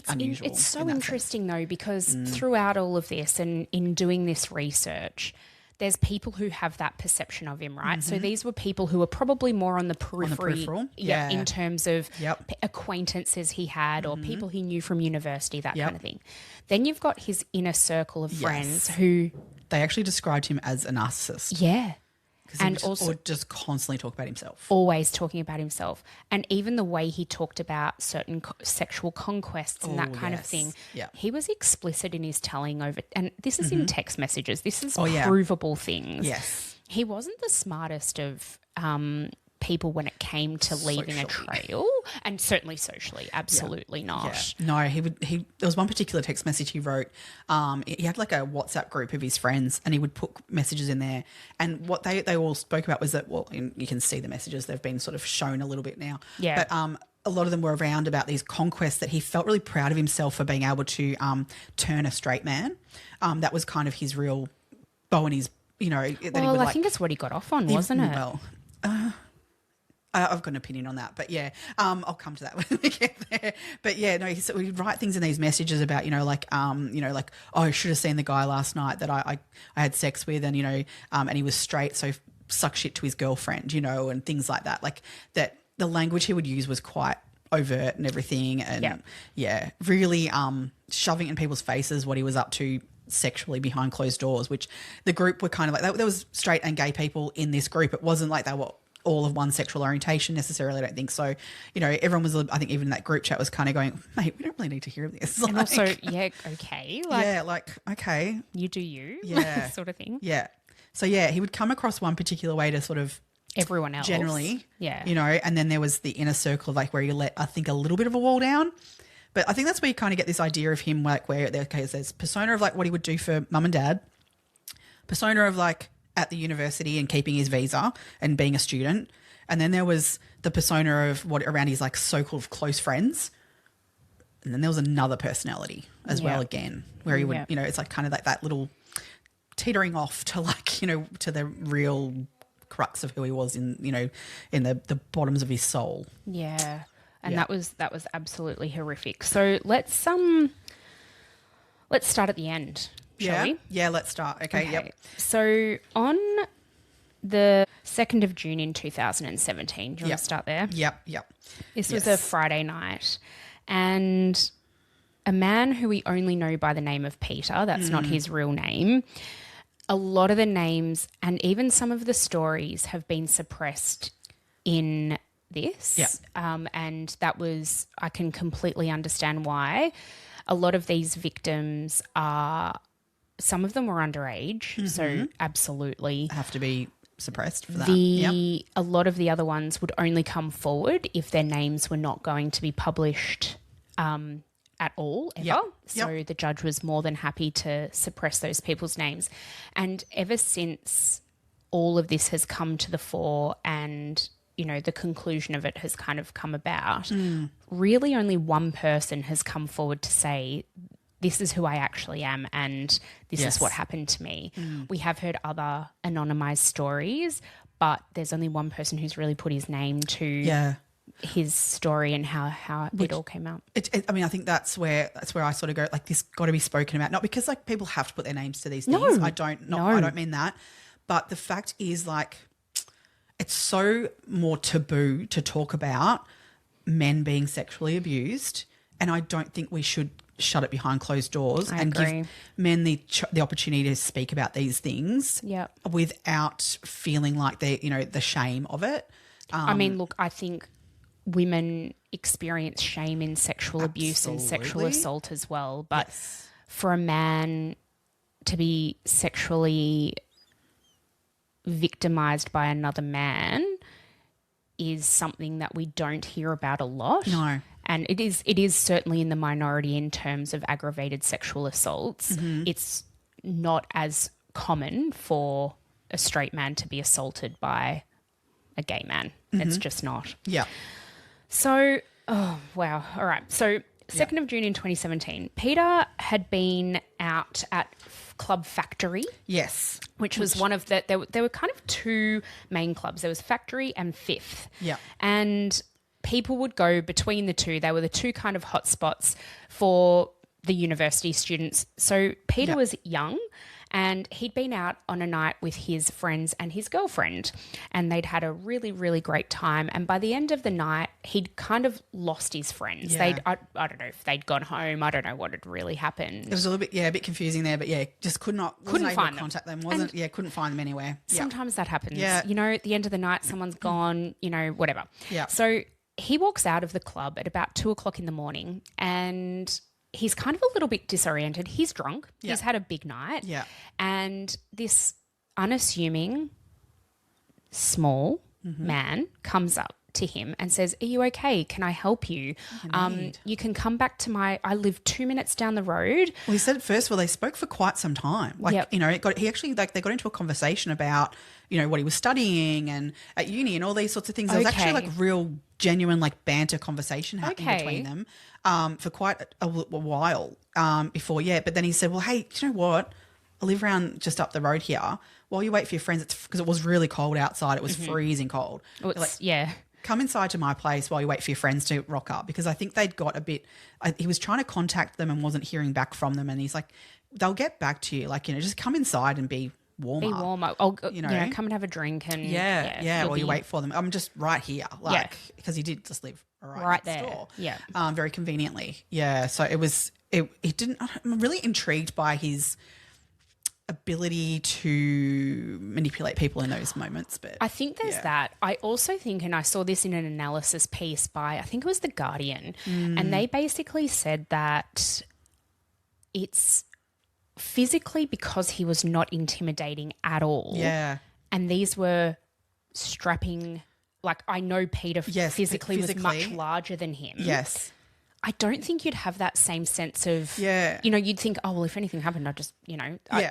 Speaker 2: unusual.
Speaker 1: It's so interesting though, because throughout all of this and in doing this research, there's people who have that perception of him, right? So these were people who were probably more on the peripheral.
Speaker 2: Yeah.
Speaker 1: In terms of
Speaker 2: Yep.
Speaker 1: acquaintances he had or people he knew from university, that kind of thing. Then you've got his inner circle of friends who...
Speaker 2: They actually described him as a narcissist.
Speaker 1: Yeah.
Speaker 2: And also just constantly talk about himself.
Speaker 1: Always talking about himself. And even the way he talked about certain sexual conquests and that kind of thing.
Speaker 2: Yeah.
Speaker 1: He was explicit in his telling over, and this is in text messages. This is
Speaker 2: yeah.
Speaker 1: provable things.
Speaker 2: Yes.
Speaker 1: He wasn't the smartest of people when it came to leaving a trail, and certainly socially, absolutely not.
Speaker 2: Yeah. No, he there was one particular text message he wrote. He had like a WhatsApp group of his friends, and he would put messages in there. And what they all spoke about was that, well, you can see the messages, they've been sort of shown a little bit now.
Speaker 1: Yeah.
Speaker 2: But a lot of them were around about these conquests that he felt really proud of himself for being able to turn a straight man. That was kind of his real bow in his,
Speaker 1: Well, I think it's what he got off on, wasn't it?
Speaker 2: Well, I've got an opinion on that, but yeah, I'll come to that when we get there. But yeah, no, he'd write things in these messages about, like, oh, I should have seen the guy last night that I had sex with, and and he was straight, so suck shit to his girlfriend, and things like that. Like that, the language he would use was quite overt and everything, and really shoving in people's faces what he was up to sexually behind closed doors. Which the group were kind of like, there was straight and gay people in this group. It wasn't like they were all of one sexual orientation necessarily, I don't think. So, everyone was, I think even in that group chat was kind of going, mate, we don't really need to hear this.
Speaker 1: And also, okay.
Speaker 2: Okay.
Speaker 1: You do you.
Speaker 2: Yeah.
Speaker 1: Sort of thing.
Speaker 2: Yeah. So, yeah, he would come across one particular way to sort of
Speaker 1: everyone else.
Speaker 2: Generally.
Speaker 1: Yeah.
Speaker 2: And then there was the inner circle of like where you let, I think, a little bit of a wall down. But I think that's where you kind of get this idea of him, like where there's persona of like what he would do for mum and dad, persona of like at the university and keeping his visa and being a student. And then there was the persona of what around his like so-called close friends. And then there was another personality as well again, where he would, it's like kind of like that little teetering off to like, to the real crux of who he was in, in the bottoms of his soul.
Speaker 1: Yeah. And that was absolutely horrific. So let's start at the end. Shall we?
Speaker 2: Yeah, let's start. Okay, yep.
Speaker 1: So on the 2nd of June in 2017, do you want to start there?
Speaker 2: Yep.
Speaker 1: This was a Friday night, and a man who we only know by the name of Peter, that's not his real name, a lot of the names and even some of the stories have been suppressed in this.
Speaker 2: Yeah.
Speaker 1: And that was, I can completely understand why. A lot of these victims some of them were underage, so absolutely
Speaker 2: have to be suppressed for that.
Speaker 1: A lot of the other ones would only come forward if their names were not going to be published at all, ever. So the judge was more than happy to suppress those people's names. And ever since all of this has come to the fore and, the conclusion of it has kind of come about, really only one person has come forward to say, this is who I actually am and this is what happened to me. We have heard other anonymized stories, but there's only one person who's really put his name to his story and how it all came out.
Speaker 2: I think that's where I sort of go, like, this got to be spoken about. Not because like people have to put their names to these things. I don't mean that. But the fact is, like, it's so more taboo to talk about men being sexually abused and I don't think we should shut it behind closed doors and
Speaker 1: agree.
Speaker 2: give men the opportunity to speak about these things without feeling like they, the shame of it.
Speaker 1: I mean, look, I think women experience shame in sexual abuse and sexual assault as well. But for a man to be sexually victimized by another man is something that we don't hear about a lot.
Speaker 2: No.
Speaker 1: And it is certainly in the minority in terms of aggravated sexual assaults.
Speaker 2: Mm-hmm.
Speaker 1: It's not as common for a straight man to be assaulted by a gay man. It's just not.
Speaker 2: Yeah.
Speaker 1: So, oh, wow. All right. So 2nd of June in 2017, Peter had been out at Club Factory.
Speaker 2: Yes.
Speaker 1: Which was one of the, there were kind of two main clubs. There was Factory and Fifth.
Speaker 2: Yeah.
Speaker 1: And people would go between the two. They were the two kind of hotspots for the university students. So Peter was young and he'd been out on a night with his friends and his girlfriend, and they'd had a really, really great time. And by the end of the night, he'd kind of lost his friends.
Speaker 2: Yeah.
Speaker 1: I don't know if they'd gone home. I don't know what had really happened.
Speaker 2: It was a little bit, a bit confusing there, but just couldn't
Speaker 1: find them.
Speaker 2: Contact them. Couldn't find them anywhere.
Speaker 1: Sometimes that happens.
Speaker 2: Yeah.
Speaker 1: At the end of the night, someone's gone, whatever.
Speaker 2: Yeah.
Speaker 1: So he walks out of the club at about 2:00 in the morning, and he's kind of a little bit disoriented. He's drunk.
Speaker 2: Yeah.
Speaker 1: He's had a big night.
Speaker 2: Yeah.
Speaker 1: And this unassuming, small man comes up to him and says, "Are you okay? Can I help you? You can come back to I live 2 minutes down the road."
Speaker 2: Well, he said first of all, they spoke for quite some time. They got into a conversation about, what he was studying and at uni and all these sorts of things. There was actually real genuine banter conversation happening between them for quite a while before. But then he said, "Well, hey, do you know what? I live around just up the road here. While you wait for your friends, because it was really cold outside. It was freezing cold. Come inside to my place while you wait for your friends to rock up," because I think they'd got a bit he was trying to contact them and wasn't hearing back from them, and he's like, "They'll get back to you. Just come inside and be warmer.
Speaker 1: Be warmer. Come and have a drink and
Speaker 2: while you wait for them. I'm just right here, because he did just live right next
Speaker 1: there.
Speaker 2: door.
Speaker 1: Yeah.
Speaker 2: Very conveniently. Yeah. So it didn't. I'm really intrigued by his ability to manipulate people in those moments. But
Speaker 1: I think there's that. I also think, and I saw this in an analysis piece by, I think it was The Guardian, and they basically said that it's physically because he was not intimidating at all.
Speaker 2: Yeah.
Speaker 1: And these were strapping, I know Peter physically was much larger than him.
Speaker 2: Yes.
Speaker 1: I don't think you'd have that same sense of, you'd think, oh, well, if anything happened, I'd just, it'd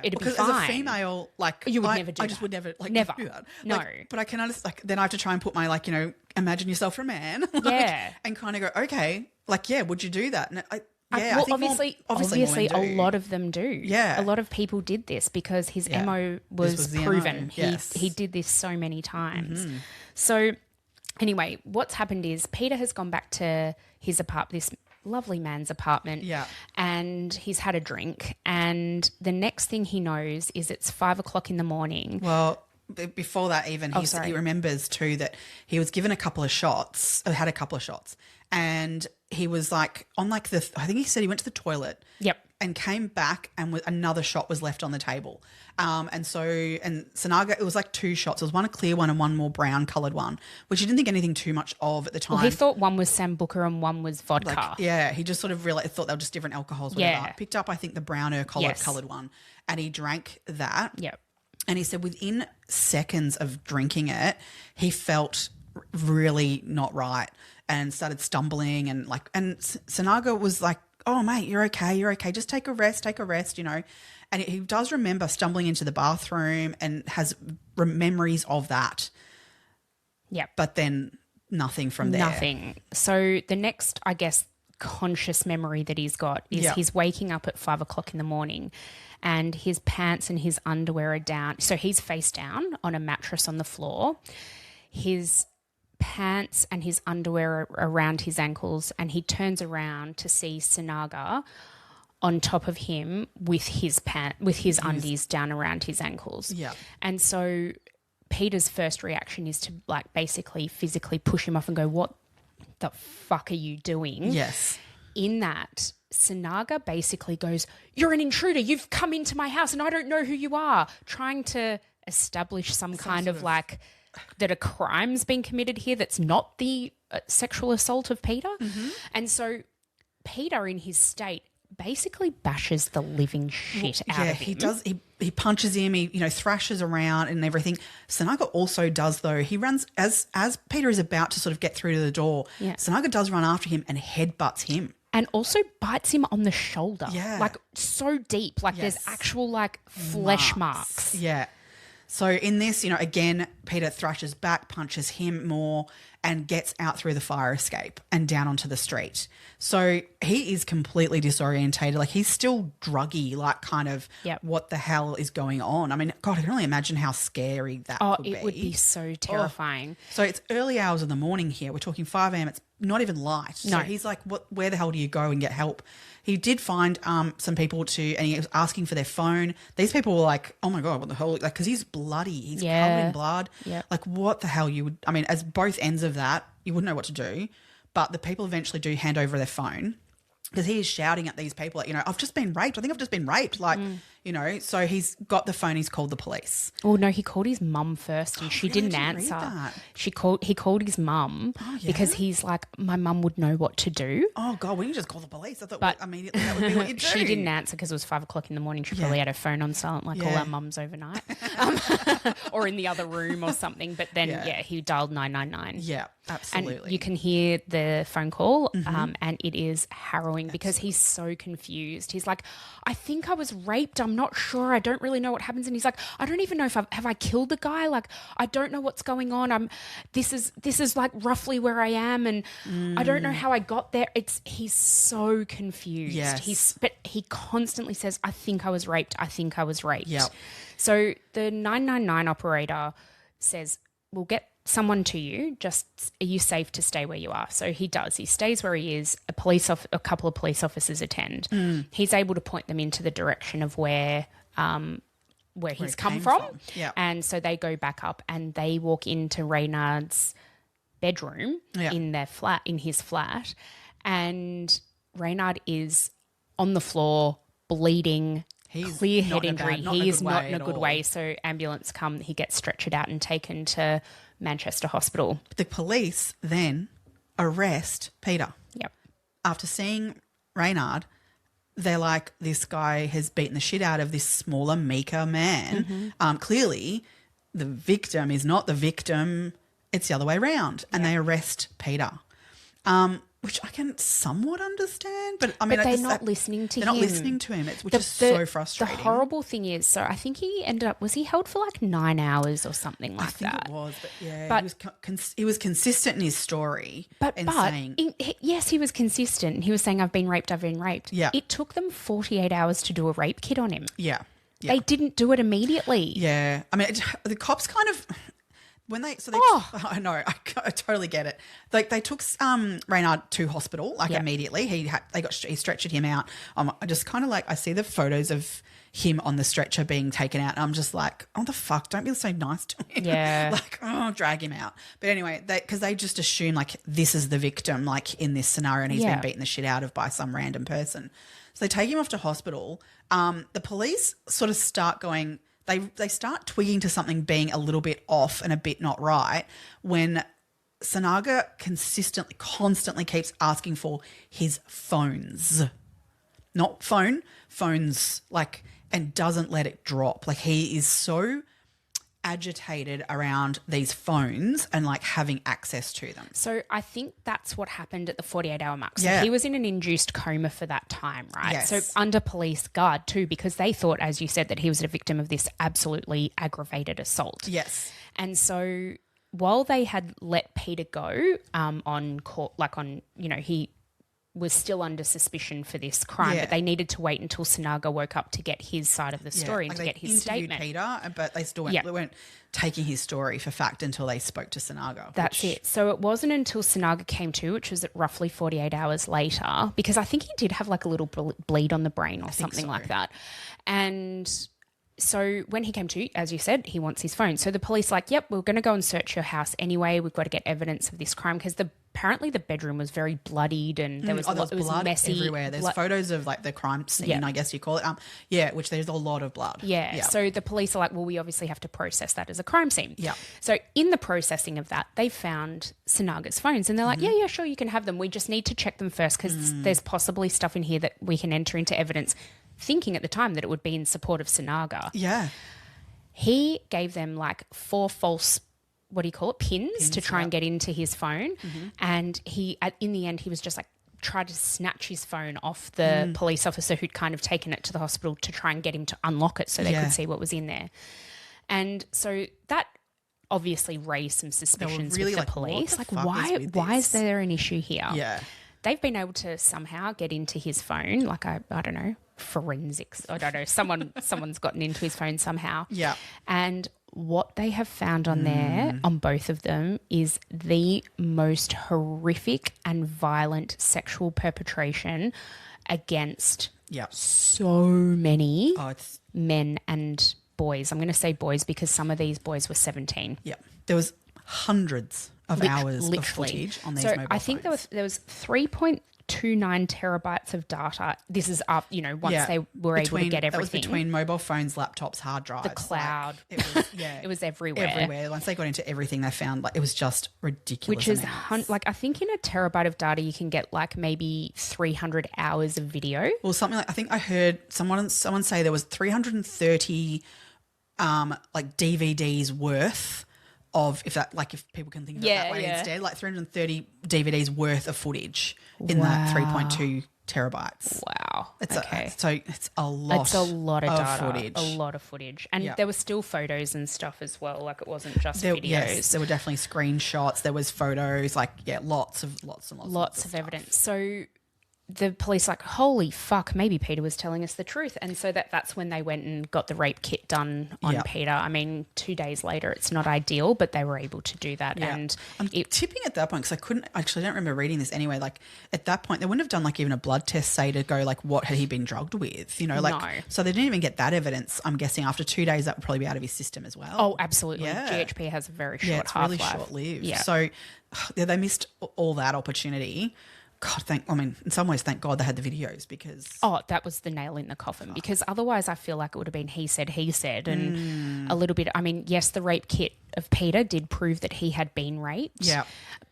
Speaker 1: be
Speaker 2: because
Speaker 1: fine.
Speaker 2: as a female,
Speaker 1: you would never do that.
Speaker 2: I just would never,
Speaker 1: never
Speaker 2: do that.
Speaker 1: No.
Speaker 2: But I can understand, then I have to try and put my, imagine yourself for a man. And kind of go, okay, would you do that? And I think
Speaker 1: obviously a lot of them do.
Speaker 2: Yeah.
Speaker 1: A lot of people did this because his MO was proven.
Speaker 2: MO. Yes.
Speaker 1: He did this so many times. So anyway, what's happened is Peter has gone back to his apartment, this lovely man's apartment, and he's had a drink. And the next thing he knows is it's 5:00 in the morning.
Speaker 2: Well, before that even, he remembers too that he was given a couple of shots, or had a couple of shots, and he was I think he said he went to the toilet.
Speaker 1: Yep.
Speaker 2: And came back and another shot was left on the table. And Sinaga, it was 2 shots. It was one a clear one and one more brown coloured one, which he didn't think anything too much of at the time.
Speaker 1: Well, he thought one was Sambuca and one was vodka.
Speaker 2: He just sort of thought they were just different alcohols, whatever.
Speaker 1: Yeah.
Speaker 2: Picked up, I think, the browner coloured one, and he drank that.
Speaker 1: Yep.
Speaker 2: And he said within seconds of drinking it, he felt really not right and started stumbling and Sinaga was like, "Oh, mate, you're okay. Just take a rest, And he does remember stumbling into the bathroom and has memories of that.
Speaker 1: Yeah.
Speaker 2: But then nothing from there.
Speaker 1: Nothing. So the next, I guess, conscious memory that he's got is he's waking up at 5:00 in the morning and his pants and his underwear are down. So he's face down on a mattress on the floor. His pants and his underwear are around his ankles, and he turns around to see Sinaga on top of him with his undies down around his ankles.
Speaker 2: Yeah.
Speaker 1: And so Peter's first reaction is to basically physically push him off and go, "What the fuck are you doing?"
Speaker 2: Yes.
Speaker 1: in that, Sinaga basically goes, "You're an intruder. You've come into my house and I don't know who you are," trying to establish some kind of like that a crime's been committed here that's not the sexual assault of Peter. And so Peter in his state basically bashes the living shit out of him.
Speaker 2: He does. He punches him. He thrashes around and everything. Sinaga also does though. He runs as Peter is about to sort of get through to the door.
Speaker 1: Yeah.
Speaker 2: Sinaga does run after him and headbutts him.
Speaker 1: And also bites him on the shoulder.
Speaker 2: Yeah.
Speaker 1: Like so deep. Like there's actual like flesh marks.
Speaker 2: Yeah. So in this, again, Peter thrashes back, punches him more and gets out through the fire escape and down onto the street. So he is completely disorientated. Like he's still druggy, like kind of what the hell is going on? I mean, God, I can only imagine how scary that could be.
Speaker 1: Oh, it would be so terrifying.
Speaker 2: So it's early hours of the morning here. We're talking 5 a.m. It's not even light.
Speaker 1: No.
Speaker 2: So he's like, where the hell do you go and get help? He did find some people and he was asking for their phone. These people were like, oh my God, what the hell? Like, because he's bloody. He's covered in blood.
Speaker 1: Yeah.
Speaker 2: Like, what the hell as both ends of that, you wouldn't know what to do. But the people eventually do hand over their phone because he is shouting at these people, like, I've just been raped. I think I've just been raped. Like, so he's got the phone. He's called the police.
Speaker 1: Oh, no, he called his mum first and she
Speaker 2: really?
Speaker 1: didn't
Speaker 2: I didn't read
Speaker 1: answer.
Speaker 2: that.
Speaker 1: He called his mum because he's like, my mum would know what to do.
Speaker 2: Oh, God, we didn't just call the police. I thought immediately that would be what you do.
Speaker 1: She didn't answer because it was 5 o'clock in the morning. She probably had her phone on silent like all our mums overnight or in the other room or something. But then, he dialed 999.
Speaker 2: Yeah, absolutely.
Speaker 1: And you can hear the phone call and it is harrowing because he's so confused. He's like, I think I was raped. I'm not sure. I don't really know what happens. And he's like, I don't even know if have I killed the guy? Like, I don't know what's going on. This is like roughly where I am. And I don't know how I got there. He's so confused.
Speaker 2: Yes.
Speaker 1: But he constantly says, I think I was raped. I think I was raped.
Speaker 2: Yep.
Speaker 1: So the 999 operator says, we'll get someone to you, just are you safe to stay where you are? So he does. He stays where he is. A couple of police officers attend. He's able to point them into the direction of where he's come from.
Speaker 2: Yeah.
Speaker 1: And so they go back up and they walk into Reynard's bedroom in his flat, and Reynard is on the floor bleeding. Clear head injury. He is not in a good way. So ambulance come. He gets stretchered out and taken to Manchester Hospital.
Speaker 2: The police then arrest Peter.
Speaker 1: Yep.
Speaker 2: After seeing Reynard, they're like, this guy has beaten the shit out of this smaller, meeker man. Clearly, the victim is not the victim. It's the other way around. And they arrest Peter. Which I can somewhat understand, but I mean,
Speaker 1: they're not listening to him.
Speaker 2: They're not listening to him, which is so frustrating.
Speaker 1: The horrible thing is, so I think he was he held for like 9 hours or something like that?
Speaker 2: I think it was, but he was consistent in his story.
Speaker 1: Yes, he was consistent. He was saying, I've been raped.
Speaker 2: Yeah.
Speaker 1: It took them 48 hours to do a rape kit on him.
Speaker 2: Yeah.
Speaker 1: They didn't do it immediately.
Speaker 2: Yeah. I mean, the cops kind of... I know, I totally get it. Like they took Reynard to hospital immediately. He stretchered him out. I just kind of like I see the photos of him on the stretcher being taken out, and I'm just like, oh the fuck, don't be so nice to him.
Speaker 1: Yeah,
Speaker 2: like drag him out. But anyway, because they just assume like this is the victim, like in this scenario, and he's been beaten the shit out of by some random person. So they take him off to hospital. The police sort of start going. They start twigging to something being a little bit off and a bit not right when Sinaga constantly keeps asking for his phones. Not phones, like, and doesn't let it drop. Like he is so agitated around these phones and like having access to them.
Speaker 1: So I think that's what happened at the 48-hour mark. So he was in an induced coma for that time, right?
Speaker 2: Yes.
Speaker 1: So under police guard too, because they thought, as you said, that he was a victim of this absolutely aggravated assault.
Speaker 2: Yes.
Speaker 1: And so while they had let Peter go on court, he was still under suspicion for this crime, but they needed to wait until Sinaga woke up to get his side of the story and to get his statement.
Speaker 2: Peter, but they still weren't taking his story for fact until they spoke to Sinaga.
Speaker 1: That's it. So it wasn't until Sinaga came to, which was at roughly 48 hours later, because I think he did have like a little bleed on the brain or something like that. And So when he came to, as you said, he wants his phone. So the police like, yep, we're going to go and search your house anyway. We've got to get evidence of this crime because apparently the bedroom was very bloodied and there was a lot, it was
Speaker 2: blood
Speaker 1: messy.
Speaker 2: everywhere. There's photos of like the crime scene, I guess you call it. Which there's a lot of blood.
Speaker 1: Yeah. So the police are like, well, we obviously have to process that as a crime scene.
Speaker 2: Yeah.
Speaker 1: So in the processing of that, they found Sinaga's phones and they're like, yeah, sure, you can have them. We just need to check them first because there's possibly stuff in here that we can enter into evidence, thinking at the time that it would be in support of Sinaga.
Speaker 2: Yeah.
Speaker 1: He gave them like 4 false, what do you call it, pins to try and get into his phone. And in the end, he was just like, tried to snatch his phone off the police officer who'd kind of taken it to the hospital to try and get him to unlock it so they could see what was in there. And so that obviously raised some suspicions
Speaker 2: really
Speaker 1: with the police. Like, why is there an issue here?
Speaker 2: Yeah.
Speaker 1: They've been able to somehow get into his phone, like I don't know, forensics. I don't know. Someone's gotten into his phone somehow.
Speaker 2: Yeah.
Speaker 1: And what they have found on there, on both of them, is the most horrific and violent sexual perpetration against so many men and boys. I'm going to say boys because some of these boys were 17.
Speaker 2: Yeah. There was hundreds of hours of footage on these mobile
Speaker 1: I think
Speaker 2: phones.
Speaker 1: there was 3.29 terabytes of data. This is up, once they were able to get everything.
Speaker 2: That was between mobile phones, laptops, hard drives.
Speaker 1: The cloud.
Speaker 2: Like, it was,
Speaker 1: it was everywhere.
Speaker 2: Everywhere. Once they got into everything, they found it was just ridiculous.
Speaker 1: Which is I think in a terabyte of data, you can get like maybe 300 hours of video.
Speaker 2: Well, something like, I think I heard someone say there was 330 like DVDs worth of, if people can think of it that way instead, like 330 DVDs worth of footage in that 3.2 terabytes.
Speaker 1: Wow.
Speaker 2: It's
Speaker 1: okay.
Speaker 2: It's a lot.
Speaker 1: It's a lot of data,
Speaker 2: footage.
Speaker 1: a lot of footage, and there were still photos and stuff as well. Like it wasn't just videos.
Speaker 2: Yes, there were definitely screenshots. There was photos. Like lots of
Speaker 1: evidence. So the police like, holy fuck, maybe Peter was telling us the truth. And so that's when they went and got the rape kit done on Peter. I mean, 2 days later, it's not ideal, but they were able to do that.
Speaker 2: Yeah.
Speaker 1: And
Speaker 2: I'm tipping at that point, because I don't remember reading this anyway. Like at that point, they wouldn't have done like even a blood test, say, to go like, what had he been drugged with?
Speaker 1: No.
Speaker 2: So they didn't even get that evidence. I'm guessing after 2 days, that would probably be out of his system as well.
Speaker 1: Oh, absolutely.
Speaker 2: Yeah.
Speaker 1: GHP has a very short
Speaker 2: it's
Speaker 1: half-life.
Speaker 2: really short-lived.
Speaker 1: Yeah.
Speaker 2: So they missed all that opportunity. God, in some ways, thank God they had the videos, because...
Speaker 1: Oh, that was the nail in the coffin, because otherwise I feel like it would have been he said, and a little bit... I mean, yes, the rape kit of Peter did prove that he had been raped.
Speaker 2: Yeah.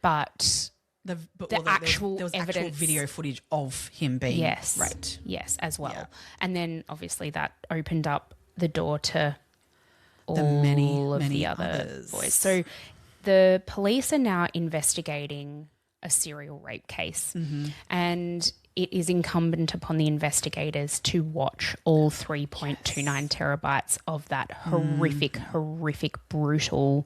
Speaker 1: But there was actual
Speaker 2: video footage of him being raped.
Speaker 1: Yes, as well.
Speaker 2: Yeah.
Speaker 1: And then, obviously, that opened up the door to
Speaker 2: many
Speaker 1: of the other
Speaker 2: others.
Speaker 1: boys. So the police are now investigating a serial rape case, and it is incumbent upon the investigators to watch all 3.29 terabytes of that horrific, brutal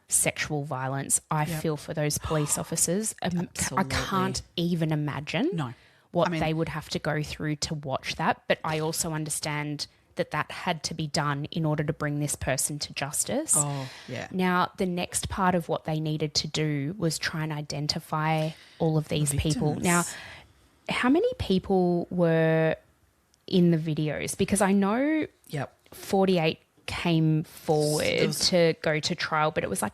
Speaker 1: sexual violence. I feel for those police officers. I can't even imagine what they would have to go through to watch that, but I also understand that had to be done in order to bring this person to justice.
Speaker 2: Oh, yeah.
Speaker 1: Now, the next part of what they needed to do was try and identify all of these people. Now, how many people were in the videos? Because I know 48 came forward to go to trial, but it was like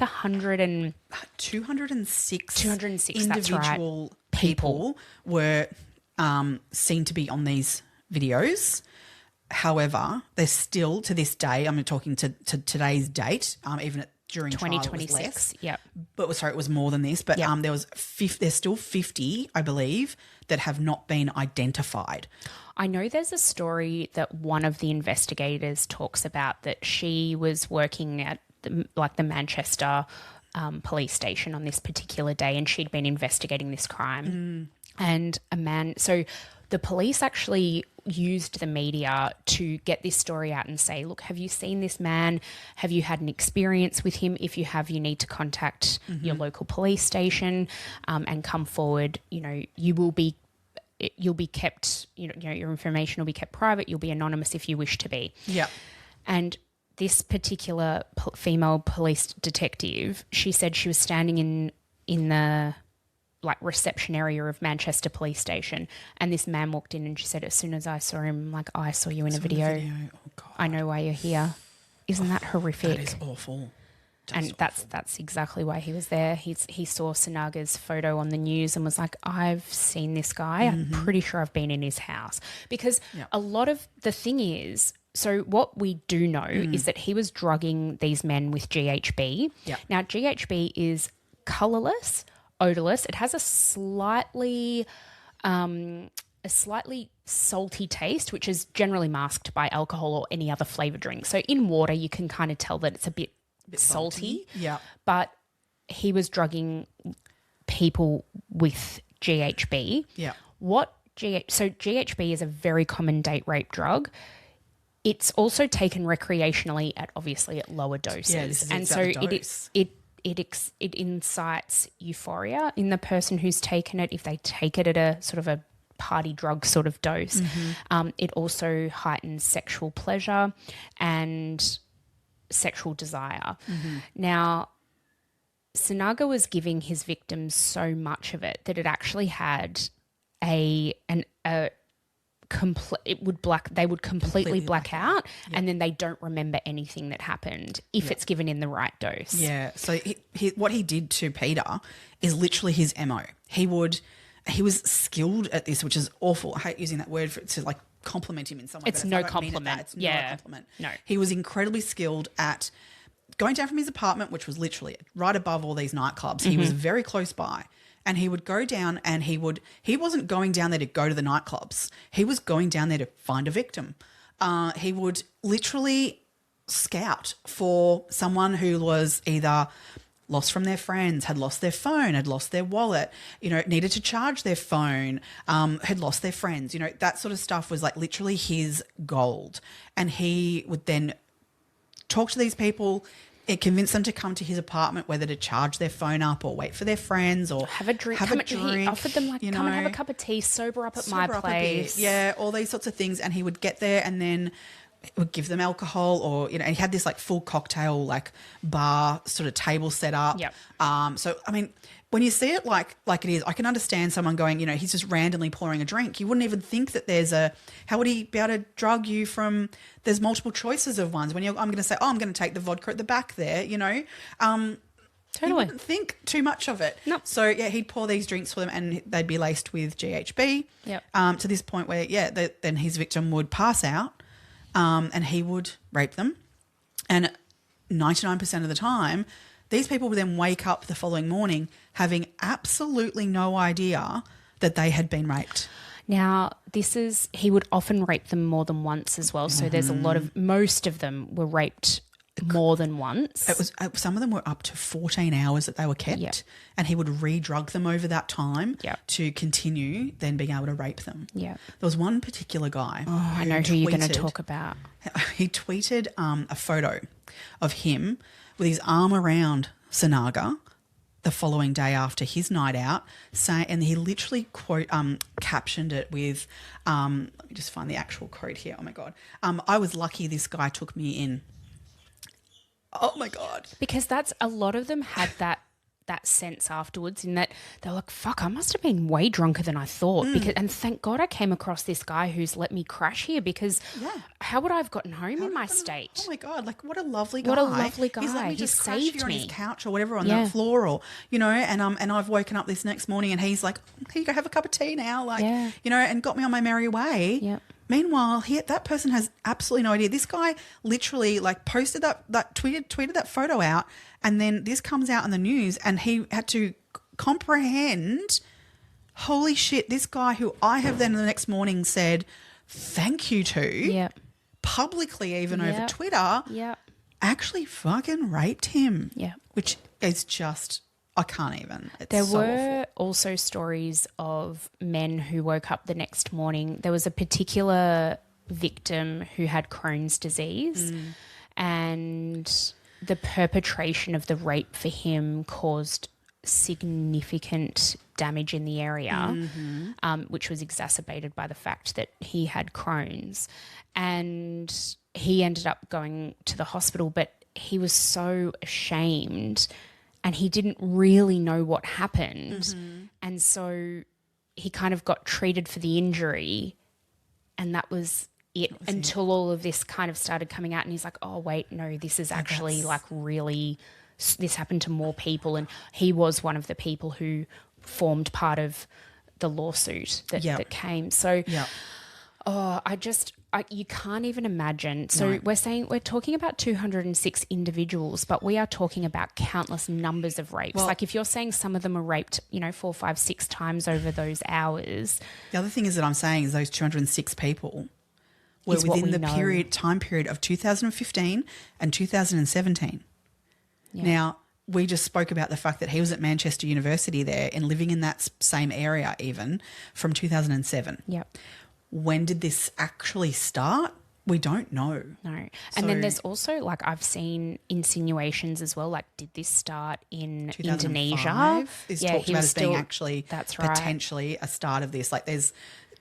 Speaker 2: 206
Speaker 1: individual
Speaker 2: people were seen to be on these videos. However, there's still, to this day, I'm talking to today's date, even during trial it was less. But it was more than this. But there's still 50, I believe, that have not been identified.
Speaker 1: I know there's a story that one of the investigators talks about, that she was working at the Manchester police station on this particular day, and she'd been investigating this crime. And the police actually used the media to get this story out and say, look, have you seen this man? Have you had an experience with him? If you have, you need to contact your local police station and come forward. You'll be kept, your information will be kept private. You'll be anonymous if you wish to be. Yeah. And this particular female police detective, she said she was standing in the reception area of Manchester police station, and this man walked in, and she said, as soon as I saw him, I saw you in a video.
Speaker 2: Oh
Speaker 1: I know why you're here. Isn't that horrific?
Speaker 2: That is awful.
Speaker 1: And that's exactly why he was there. He saw Sinaga's photo on the news and was like, I've seen this guy. I'm pretty sure I've been in his house. Because a lot of the thing is, so what we do know is that he was drugging these men with GHB.
Speaker 2: Yeah.
Speaker 1: Now, GHB is colourless, odourless. It has a slightly salty taste, which is generally masked by alcohol or any other flavor drink. So in water, you can kind of tell that it's a bit salty.
Speaker 2: Yeah.
Speaker 1: But he was drugging people with GHB.
Speaker 2: Yeah.
Speaker 1: So GHB is a very common date rape drug. It's also taken recreationally at lower doses.
Speaker 2: Yeah, this is
Speaker 1: and so it incites euphoria in the person who's taken it if they take it at a sort of a party drug sort of dose. It also heightens sexual pleasure and sexual desire. Now, Sinaga was giving his victims so much of it that it actually had they would completely black out, and then they don't remember anything that happened if it's given in the right dose.
Speaker 2: Yeah. So what he did to Peter is literally his MO. He was skilled at this, which is awful. I hate using that word to like compliment him in some way.
Speaker 1: It's no compliment.
Speaker 2: It's not a compliment.
Speaker 1: No.
Speaker 2: He was incredibly skilled at going down from his apartment, which was literally right above all these nightclubs. He was very close by. And he would go down and he wasn't going down there to go to the nightclubs. He was going down there to find a victim. He would literally scout for someone who was either lost from their friends, had lost their phone, had lost their wallet, needed to charge their phone, had lost their friends. That sort of stuff was like literally his gold. And he would then talk to these people, convince them to come to his apartment, whether to charge their phone up or wait for their friends or
Speaker 1: have a drink. He offered them come and have a cup of tea, sober up at my place.
Speaker 2: Yeah, all these sorts of things. And he would get there and then would give them alcohol or, and he had this like full cocktail, like bar sort of table set up.
Speaker 1: Yep.
Speaker 2: So, I mean, when you see it like it is, I can understand someone going, he's just randomly pouring a drink. You wouldn't even think that how would he be able to drug you from, there's multiple choices of ones. When I'm going to say, I'm going to take the vodka at the back there,
Speaker 1: Totally.
Speaker 2: You wouldn't think too much of it.
Speaker 1: No.
Speaker 2: So, yeah, he'd pour these drinks for them and they'd be laced with GHB.
Speaker 1: Yep.
Speaker 2: To this point where, then his victim would pass out and he would rape them. And 99% of the time, these people would then wake up the following morning having absolutely no idea that they had been raped.
Speaker 1: Now, he would often rape them more than once as well. So there's most of them were raped more than once.
Speaker 2: It was some of them were up to 14 hours that they were kept, and he would re-drug them over that time to continue then being able to rape them.
Speaker 1: Yeah.
Speaker 2: There was one particular guy.
Speaker 1: Oh, I know who you're going to talk about.
Speaker 2: He tweeted a photo of him with his arm around Sinaga the following day after his night out, and he literally captioned it with, let me just find the actual quote here. Oh my God. I was lucky this guy took me in. Oh my God.
Speaker 1: Because a lot of them had that sense afterwards in that they're like, fuck, I must have been way drunker than I thought. And thank God I came across this guy who's let me crash here because how would I have gotten home in my state?
Speaker 2: Oh my God, like what a lovely guy.
Speaker 1: What a lovely guy.
Speaker 2: He's let me just crash
Speaker 1: saved
Speaker 2: here on
Speaker 1: me.
Speaker 2: his couch or whatever on the floor or, and I've woken up this next morning and he's like, here you go, have a cup of tea now. Like, and got me on my merry way.
Speaker 1: Yeah.
Speaker 2: Meanwhile, that person has absolutely no idea. This guy literally like posted tweeted that photo out, and then this comes out in the news, and he had to comprehend. Holy shit! This guy who I have then the next morning said thank you to, publicly even over Twitter, actually fucking raped him.
Speaker 1: Yeah,
Speaker 2: which is just. I can't even.
Speaker 1: There were also stories of men who woke up the next morning. There was a particular victim who had Crohn's disease and the perpetration of the rape for him caused significant damage in the area, which was exacerbated by the fact that he had Crohn's. And he ended up going to the hospital, but he was so ashamed and he didn't really know what happened. And so he kind of got treated for the injury, and that was it until all of this kind of started coming out, and he's like, oh, wait, no, this is actually like really, this happened to more people, and he was one of the people who formed part of the lawsuit that came. So, you can't even imagine. So we're talking about 206 individuals, but we are talking about countless numbers of rapes.
Speaker 2: Well,
Speaker 1: like if you're saying some of them are raped, 4, 5, 6 times over those hours.
Speaker 2: The other thing is that I'm saying is those 206 people were within the time period of 2015 and 2017. Yeah. Now, we just spoke about the fact that he was at Manchester University there and living in that same area even from 2007.
Speaker 1: Yep.
Speaker 2: When did this actually start? We don't know.
Speaker 1: No. And then there's also, like, I've seen insinuations as well, like, did this start in Indonesia?
Speaker 2: Is talked about as being actually potentially a start of this. Like, there's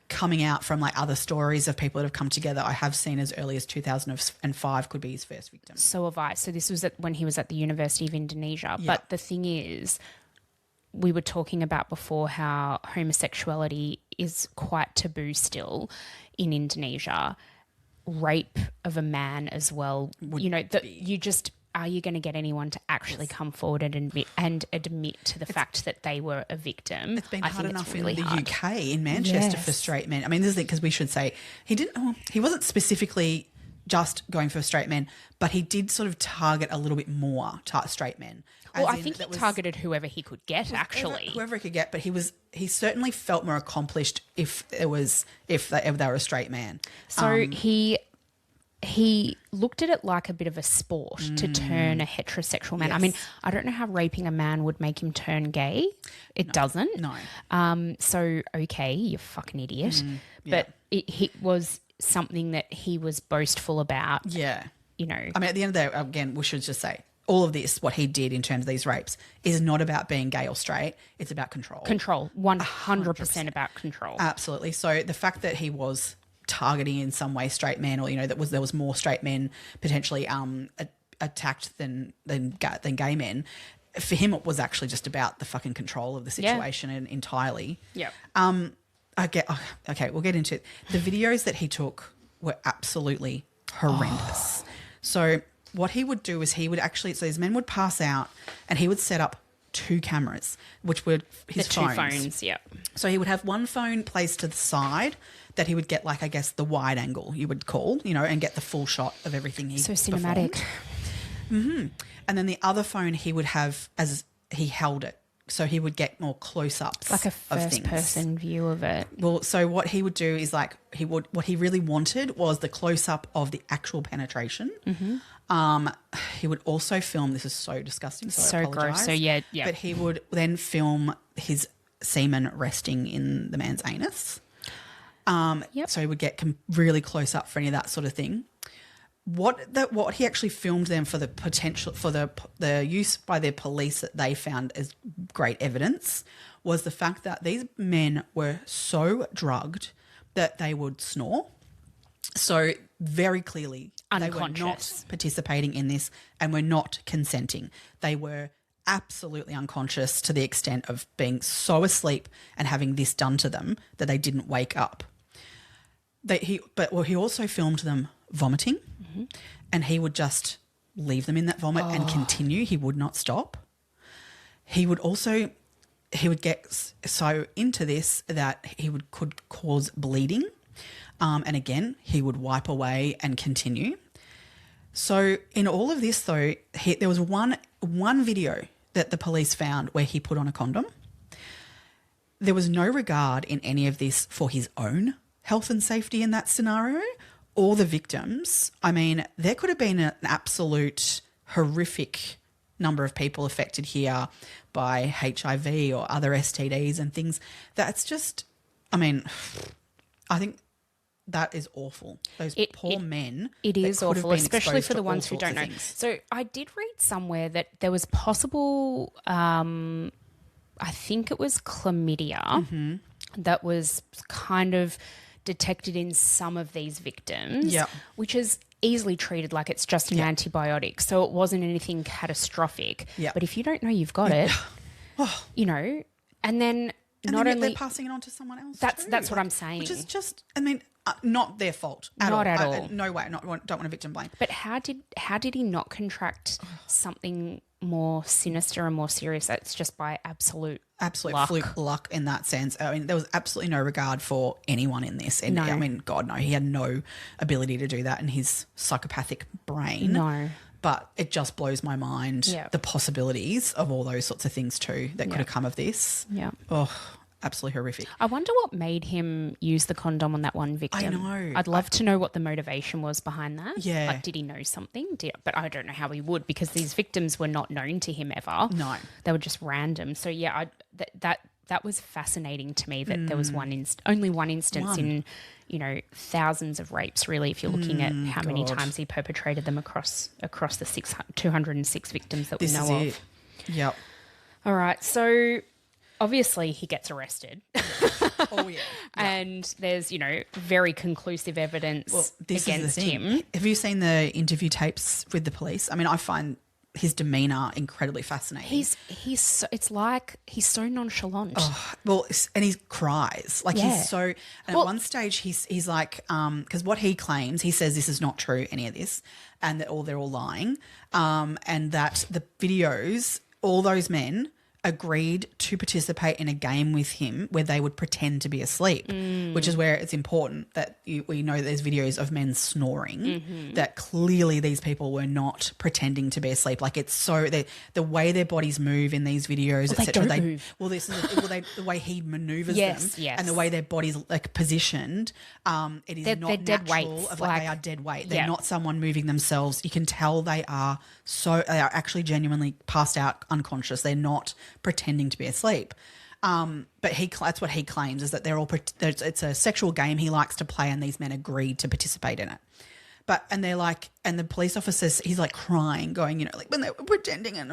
Speaker 2: coming out from, like, other stories of people that have come together. I have seen as early as 2005 could be his first victim.
Speaker 1: So have I. So this was when he was at the University of Indonesia. Yep. But the thing is, we were talking about before how homosexuality is quite taboo still in Indonesia. Rape of a man as well. Are you going to get anyone to actually come forward and admit to the fact that they were a victim?
Speaker 2: It's been hard enough in the UK, in Manchester, for straight men. I mean, this is because we should say he wasn't specifically just going for straight men, but he did sort of target a little bit more straight men.
Speaker 1: Well, I think he targeted whoever he could get, actually.
Speaker 2: Whoever he could get, but he certainly felt more accomplished if they were a straight man.
Speaker 1: So he looked at it like a bit of a sport to turn a heterosexual man. Yes. I mean, I don't know how raping a man would make him turn gay. It doesn't.
Speaker 2: No.
Speaker 1: So, okay, you fucking idiot. But it was something that he was boastful about.
Speaker 2: Yeah. I mean, at the end of the day, again, we should just say, all of this, what he did in terms of these rapes, is not about being gay or straight. It's about control. Control.
Speaker 1: 100% about control.
Speaker 2: Absolutely. So the fact that he was targeting in some way straight men, or there was more straight men potentially attacked than gay men, for him it was actually just about the fucking control of the situation entirely.
Speaker 1: Yeah.
Speaker 2: Okay, we'll get into it. The videos that he took were absolutely horrendous. So what he would do is so these men would pass out and he would set up 2 cameras, which were his phones.
Speaker 1: 2 phones, yeah.
Speaker 2: So he would have one phone placed to the side that he would get, like, I guess, the wide angle you would call, and get the full shot of everything he
Speaker 1: So cinematic.
Speaker 2: Mm-hmm. And then the other phone he would have as he held it. So he would get more close-ups,
Speaker 1: like a first-person view of it.
Speaker 2: Well, so what he would do is what he really wanted was the close-up of the actual penetration. Mm-hmm. He would also film. This is so disgusting. So I apologize.
Speaker 1: Gross. So yeah.
Speaker 2: But he would then film his semen resting in the man's anus. So he would get really close up for any of that sort of thing. What he actually filmed them for the potential for the use by their police that they found as great evidence was the fact that these men were so drugged that they would snore. So very clearly they were not participating in this and were not consenting. They were absolutely unconscious to the extent of being so asleep and having this done to them that they didn't wake up. He also filmed them vomiting, mm-hmm. and he would just leave them in that vomit and continue. He would not stop. He would get so into this that could cause bleeding, and again he would wipe away and continue. So in all of this, though, there was one video that the police found where he put on a condom. There was no regard in any of this for his own health and safety in that scenario or the victims. I mean, there could have been an absolute horrific number of people affected here by HIV or other STDs and things. That's just, I mean, I think that is awful. Those poor men.
Speaker 1: It is awful, especially for the ones who don't know. So I did read somewhere that there was possible, I think it was chlamydia, mm-hmm. that was kind of detected in some of these victims, which is easily treated like it's just an antibiotic. So it wasn't anything catastrophic. Yep. But if you don't know you've got it, and then they're
Speaker 2: passing it on to someone else.
Speaker 1: That's what I'm saying.
Speaker 2: Which is just, I mean, Not their fault
Speaker 1: Not at all.
Speaker 2: No way. Don't want to victim blame.
Speaker 1: But how did he not contract something more sinister and more serious? It's just by absolute luck.
Speaker 2: Fluke luck in that sense. I mean, there was absolutely no regard for anyone in this. And
Speaker 1: No.
Speaker 2: I mean, God, no, he had no ability to do that in his psychopathic brain.
Speaker 1: No.
Speaker 2: But it just blows my mind,
Speaker 1: Yeah.
Speaker 2: the possibilities of all those sorts of things too that could have come of this.
Speaker 1: Yeah.
Speaker 2: Oh, absolutely horrific.
Speaker 1: I wonder what made him use the condom on that one victim.
Speaker 2: I know.
Speaker 1: I'd love to know what the motivation was behind that.
Speaker 2: Yeah.
Speaker 1: Like, did he know something? But I don't know how he would, because these victims were not known to him ever.
Speaker 2: No.
Speaker 1: They were just random. So, yeah, that was fascinating to me that there was only one instance in, thousands of rapes, really, if you're looking at how many times he perpetrated them across the 206 victims that
Speaker 2: This
Speaker 1: we
Speaker 2: is
Speaker 1: know
Speaker 2: it.
Speaker 1: of.
Speaker 2: Yep.
Speaker 1: All right. So, obviously, he gets arrested.
Speaker 2: Oh, yeah.
Speaker 1: And there's, very conclusive evidence against him.
Speaker 2: Have you seen the interview tapes with the police? I mean, I find his demeanour incredibly fascinating.
Speaker 1: It's like he's so nonchalant.
Speaker 2: Well, and he cries. Like,
Speaker 1: Yeah.
Speaker 2: he's so... And at one stage, he's like... Because what he claims, he says this is not true, any of this, and that they're all lying, and that the videos, all those men agreed to participate in a game with him where they would pretend to be asleep, which is where it's important that we know there's videos of men snoring, that clearly these people were not pretending to be asleep. Like, it's so the way their bodies move in these videos,
Speaker 1: Well,
Speaker 2: etc.
Speaker 1: they don't move.
Speaker 2: Well, this is the way he maneuvers
Speaker 1: Yes,
Speaker 2: them,
Speaker 1: yes.
Speaker 2: and the way their bodies like positioned. It is
Speaker 1: They're
Speaker 2: not
Speaker 1: dead
Speaker 2: natural.
Speaker 1: weights,
Speaker 2: Of
Speaker 1: like-
Speaker 2: they are dead weight. They're
Speaker 1: Yeah.
Speaker 2: not someone moving themselves. You can tell they are actually genuinely passed out, unconscious. They're not pretending to be asleep. But that's what he claims, is that it's a sexual game he likes to play, and these men agreed to participate in it. And they're like, and the police officer, he's like crying, going, like, when they were pretending, and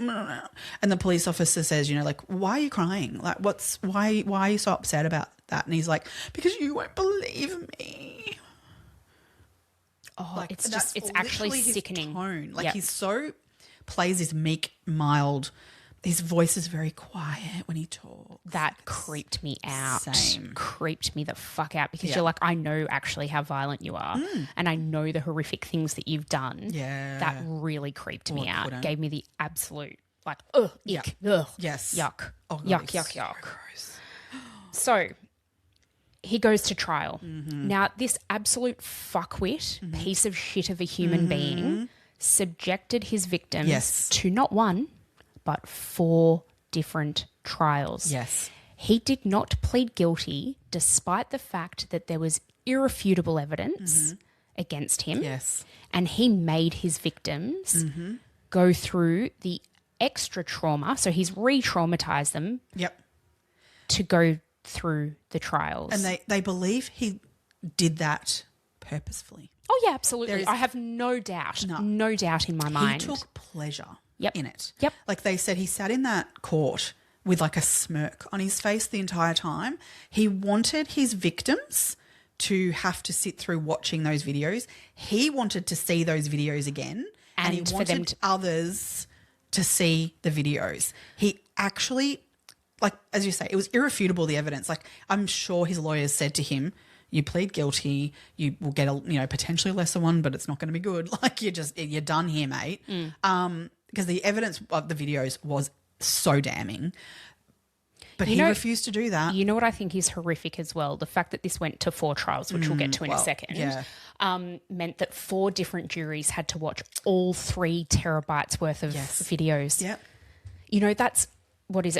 Speaker 2: the police officer says, like, why are you crying? Like, why are you so upset about that? And he's like, because you won't believe me.
Speaker 1: Oh,
Speaker 2: Like,
Speaker 1: it's
Speaker 2: that's
Speaker 1: actually
Speaker 2: literally his
Speaker 1: sickening.
Speaker 2: tone. Like,
Speaker 1: Yep.
Speaker 2: he's so plays this meek, mild. His voice is very quiet when he talks.
Speaker 1: That creeped me out.
Speaker 2: Same.
Speaker 1: Creeped me the fuck out, because
Speaker 2: Yeah.
Speaker 1: you're like, I know actually how violent you are, and I know the horrific things that you've done.
Speaker 2: Yeah.
Speaker 1: That really creeped me
Speaker 2: it
Speaker 1: out.
Speaker 2: couldn't.
Speaker 1: Gave me the absolute, like, ugh, ick, ugh,
Speaker 2: Yes.
Speaker 1: yuck,
Speaker 2: Oh, God,
Speaker 1: yuck,
Speaker 2: it's
Speaker 1: yuck,
Speaker 2: so
Speaker 1: yuck.
Speaker 2: gross.
Speaker 1: So he goes to trial.
Speaker 2: Mm-hmm.
Speaker 1: Now, this absolute fuckwit piece of shit of a human being subjected his victims
Speaker 2: Yes.
Speaker 1: to not one, but 4 different trials.
Speaker 2: Yes.
Speaker 1: He did not plead guilty, despite the fact that there was irrefutable evidence against him.
Speaker 2: Yes.
Speaker 1: And he made his victims go through the extra trauma. So he's re-traumatized them
Speaker 2: Yep.
Speaker 1: to go through the trials.
Speaker 2: And they believe he did that purposefully.
Speaker 1: Oh, yeah, absolutely.
Speaker 2: There is-
Speaker 1: I have no doubt. No doubt in my mind.
Speaker 2: He took pleasure
Speaker 1: Yep.
Speaker 2: in it.
Speaker 1: Yep.
Speaker 2: Like they said, he sat in that court with like a smirk on his face the entire time. He wanted his victims to have to sit through watching those videos. He wanted to see those videos again. And he
Speaker 1: And for
Speaker 2: wanted
Speaker 1: them to-
Speaker 2: others to see the videos. He actually, like, as you say, it was irrefutable, the evidence. Like, I'm sure his lawyers said to him, you plead guilty, you will get a potentially lesser one, but it's not going to be good. Like, you're done here, mate. Because the evidence of the videos was so damning. But he refused to do that.
Speaker 1: You know what I think is horrific as well? The fact that this went to 4 trials, which we'll get to in a second, meant that 4 different juries had to watch all 3 terabytes worth of videos.
Speaker 2: Yep.
Speaker 1: That's,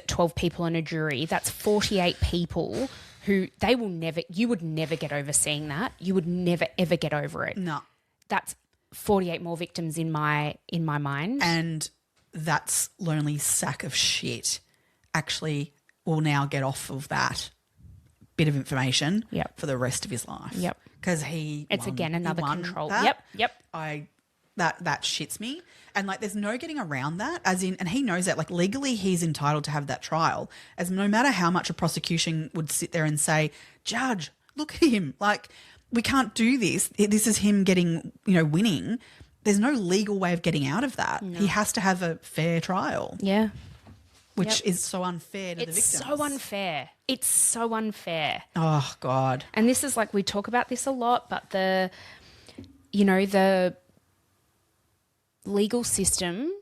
Speaker 1: 12 people in a jury. That's 48 people who you would never get over seeing that. You would never, ever get over it.
Speaker 2: No.
Speaker 1: That's 48 more victims in my mind.
Speaker 2: And that's lonely sack of shit actually will now get off of that bit of information for the rest of his life.
Speaker 1: Yep.
Speaker 2: Because
Speaker 1: it's again another control.
Speaker 2: That.
Speaker 1: Yep.
Speaker 2: That shits me. And like there's no getting around that, and he knows that, like, legally he's entitled to have that trial, as no matter how much a prosecution would sit there and say, judge, look at him, like, we can't do this. This is him getting, winning. There's no legal way of getting out of that. No. He has to have a fair trial.
Speaker 1: Yeah.
Speaker 2: which is so unfair to the victims.
Speaker 1: It's so unfair. It's so unfair.
Speaker 2: Oh, God.
Speaker 1: And this is like, we talk about this a lot, but the legal system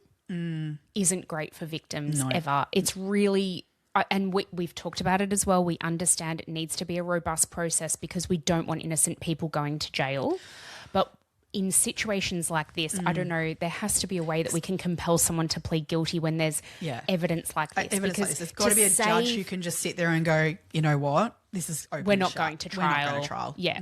Speaker 1: isn't great for victims ever. It's really, and we've talked about it as well. We understand it needs to be a robust process because we don't want innocent people going to jail. But in situations like this, I don't know, there has to be a way that we can compel someone to plead guilty when there's evidence like this.
Speaker 2: There's got to be a judge who can just sit there and go, you know what, this is open.
Speaker 1: We're not going to trial.
Speaker 2: We're not going to trial.
Speaker 1: Yeah.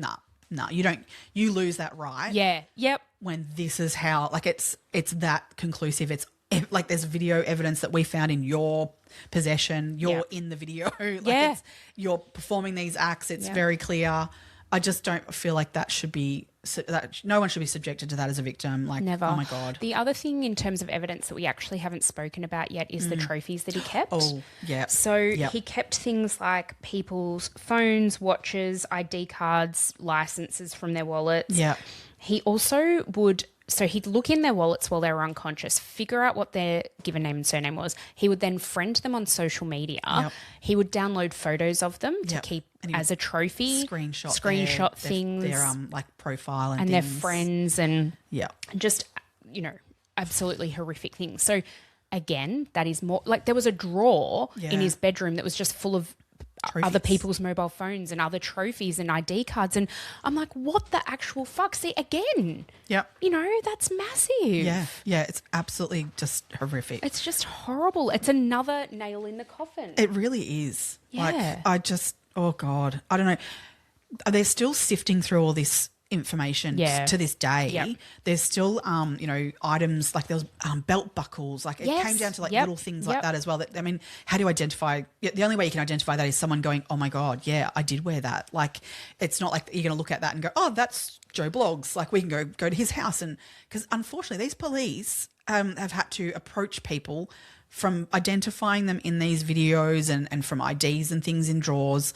Speaker 2: No, you don't. You lose that right.
Speaker 1: Yeah. Yep.
Speaker 2: When this is how, like, it's that conclusive. It's like there's video evidence that we found in your possession. You're in the video. Like you're performing these acts. It's very clear. I just don't feel like that should be, that no one should be subjected to that as a victim. Like,
Speaker 1: never.
Speaker 2: Oh my God.
Speaker 1: The other thing in terms of evidence that we actually haven't spoken about yet is the trophies that he kept.
Speaker 2: Oh, yeah.
Speaker 1: So he kept things like people's phones, watches, ID cards, licenses from their wallets.
Speaker 2: Yeah.
Speaker 1: He also would, so he'd look in their wallets while they were unconscious, figure out what their given name and surname was. He would then friend them on social media. Yep. He would download photos of them to keep as a trophy. Screenshot things.
Speaker 2: Their like profile and
Speaker 1: their
Speaker 2: things.
Speaker 1: friends and just, absolutely horrific things. So again, that is more like there was a drawer in his bedroom that was just full of trophies. Other people's mobile phones and other trophies and ID cards. And I'm like, what the actual fuck? See, again, that's massive.
Speaker 2: Yeah, it's absolutely just horrific.
Speaker 1: It's just horrible. It's another nail in the coffin.
Speaker 2: It really is.
Speaker 1: Yeah.
Speaker 2: Like, oh God, I don't know. They're still sifting through all this information to this day.
Speaker 1: Yep.
Speaker 2: There's still, items like there was belt buckles. Like it came down to like little things like that as well. That, I mean, how do you identify? The only way you can identify that is someone going, "Oh my God, yeah, I did wear that." Like, it's not like you're going to look at that and go, "Oh, that's Joe Bloggs." Like we can go to his house, and because unfortunately these police have had to approach people from identifying them in these videos and from IDs and things in drawers.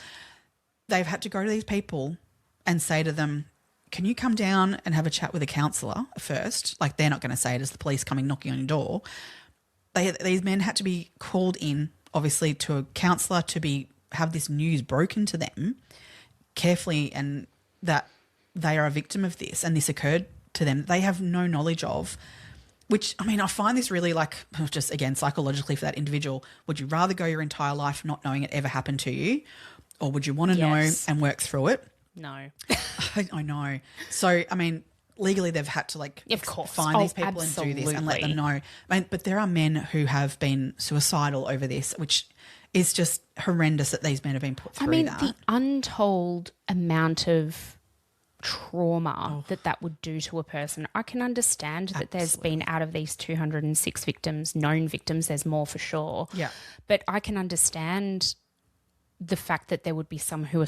Speaker 2: They've had to go to these people and say to them, can you come down and have a chat with a counsellor first? Like, they're not going to say it as the police coming knocking on your door. These men had to be called in, obviously, to a counsellor to have this news broken to them carefully, and that they are a victim of this and this occurred to them. They have no knowledge of, which, I mean, I find this really like, just again, psychologically for that individual, would you rather go your entire life not knowing it ever happened to you, or would you want to know and work through it?
Speaker 1: No.
Speaker 2: I know. So, I mean, legally they've had to find these people and do this and let them know. I mean, but there are men who have been suicidal over this, which is just horrendous that these men have been put through that.
Speaker 1: The untold amount of trauma that would do to a person. I can understand that there's been, out of these 206 victims, known victims, there's more for sure.
Speaker 2: Yeah.
Speaker 1: But I can understand the fact that there would be some who are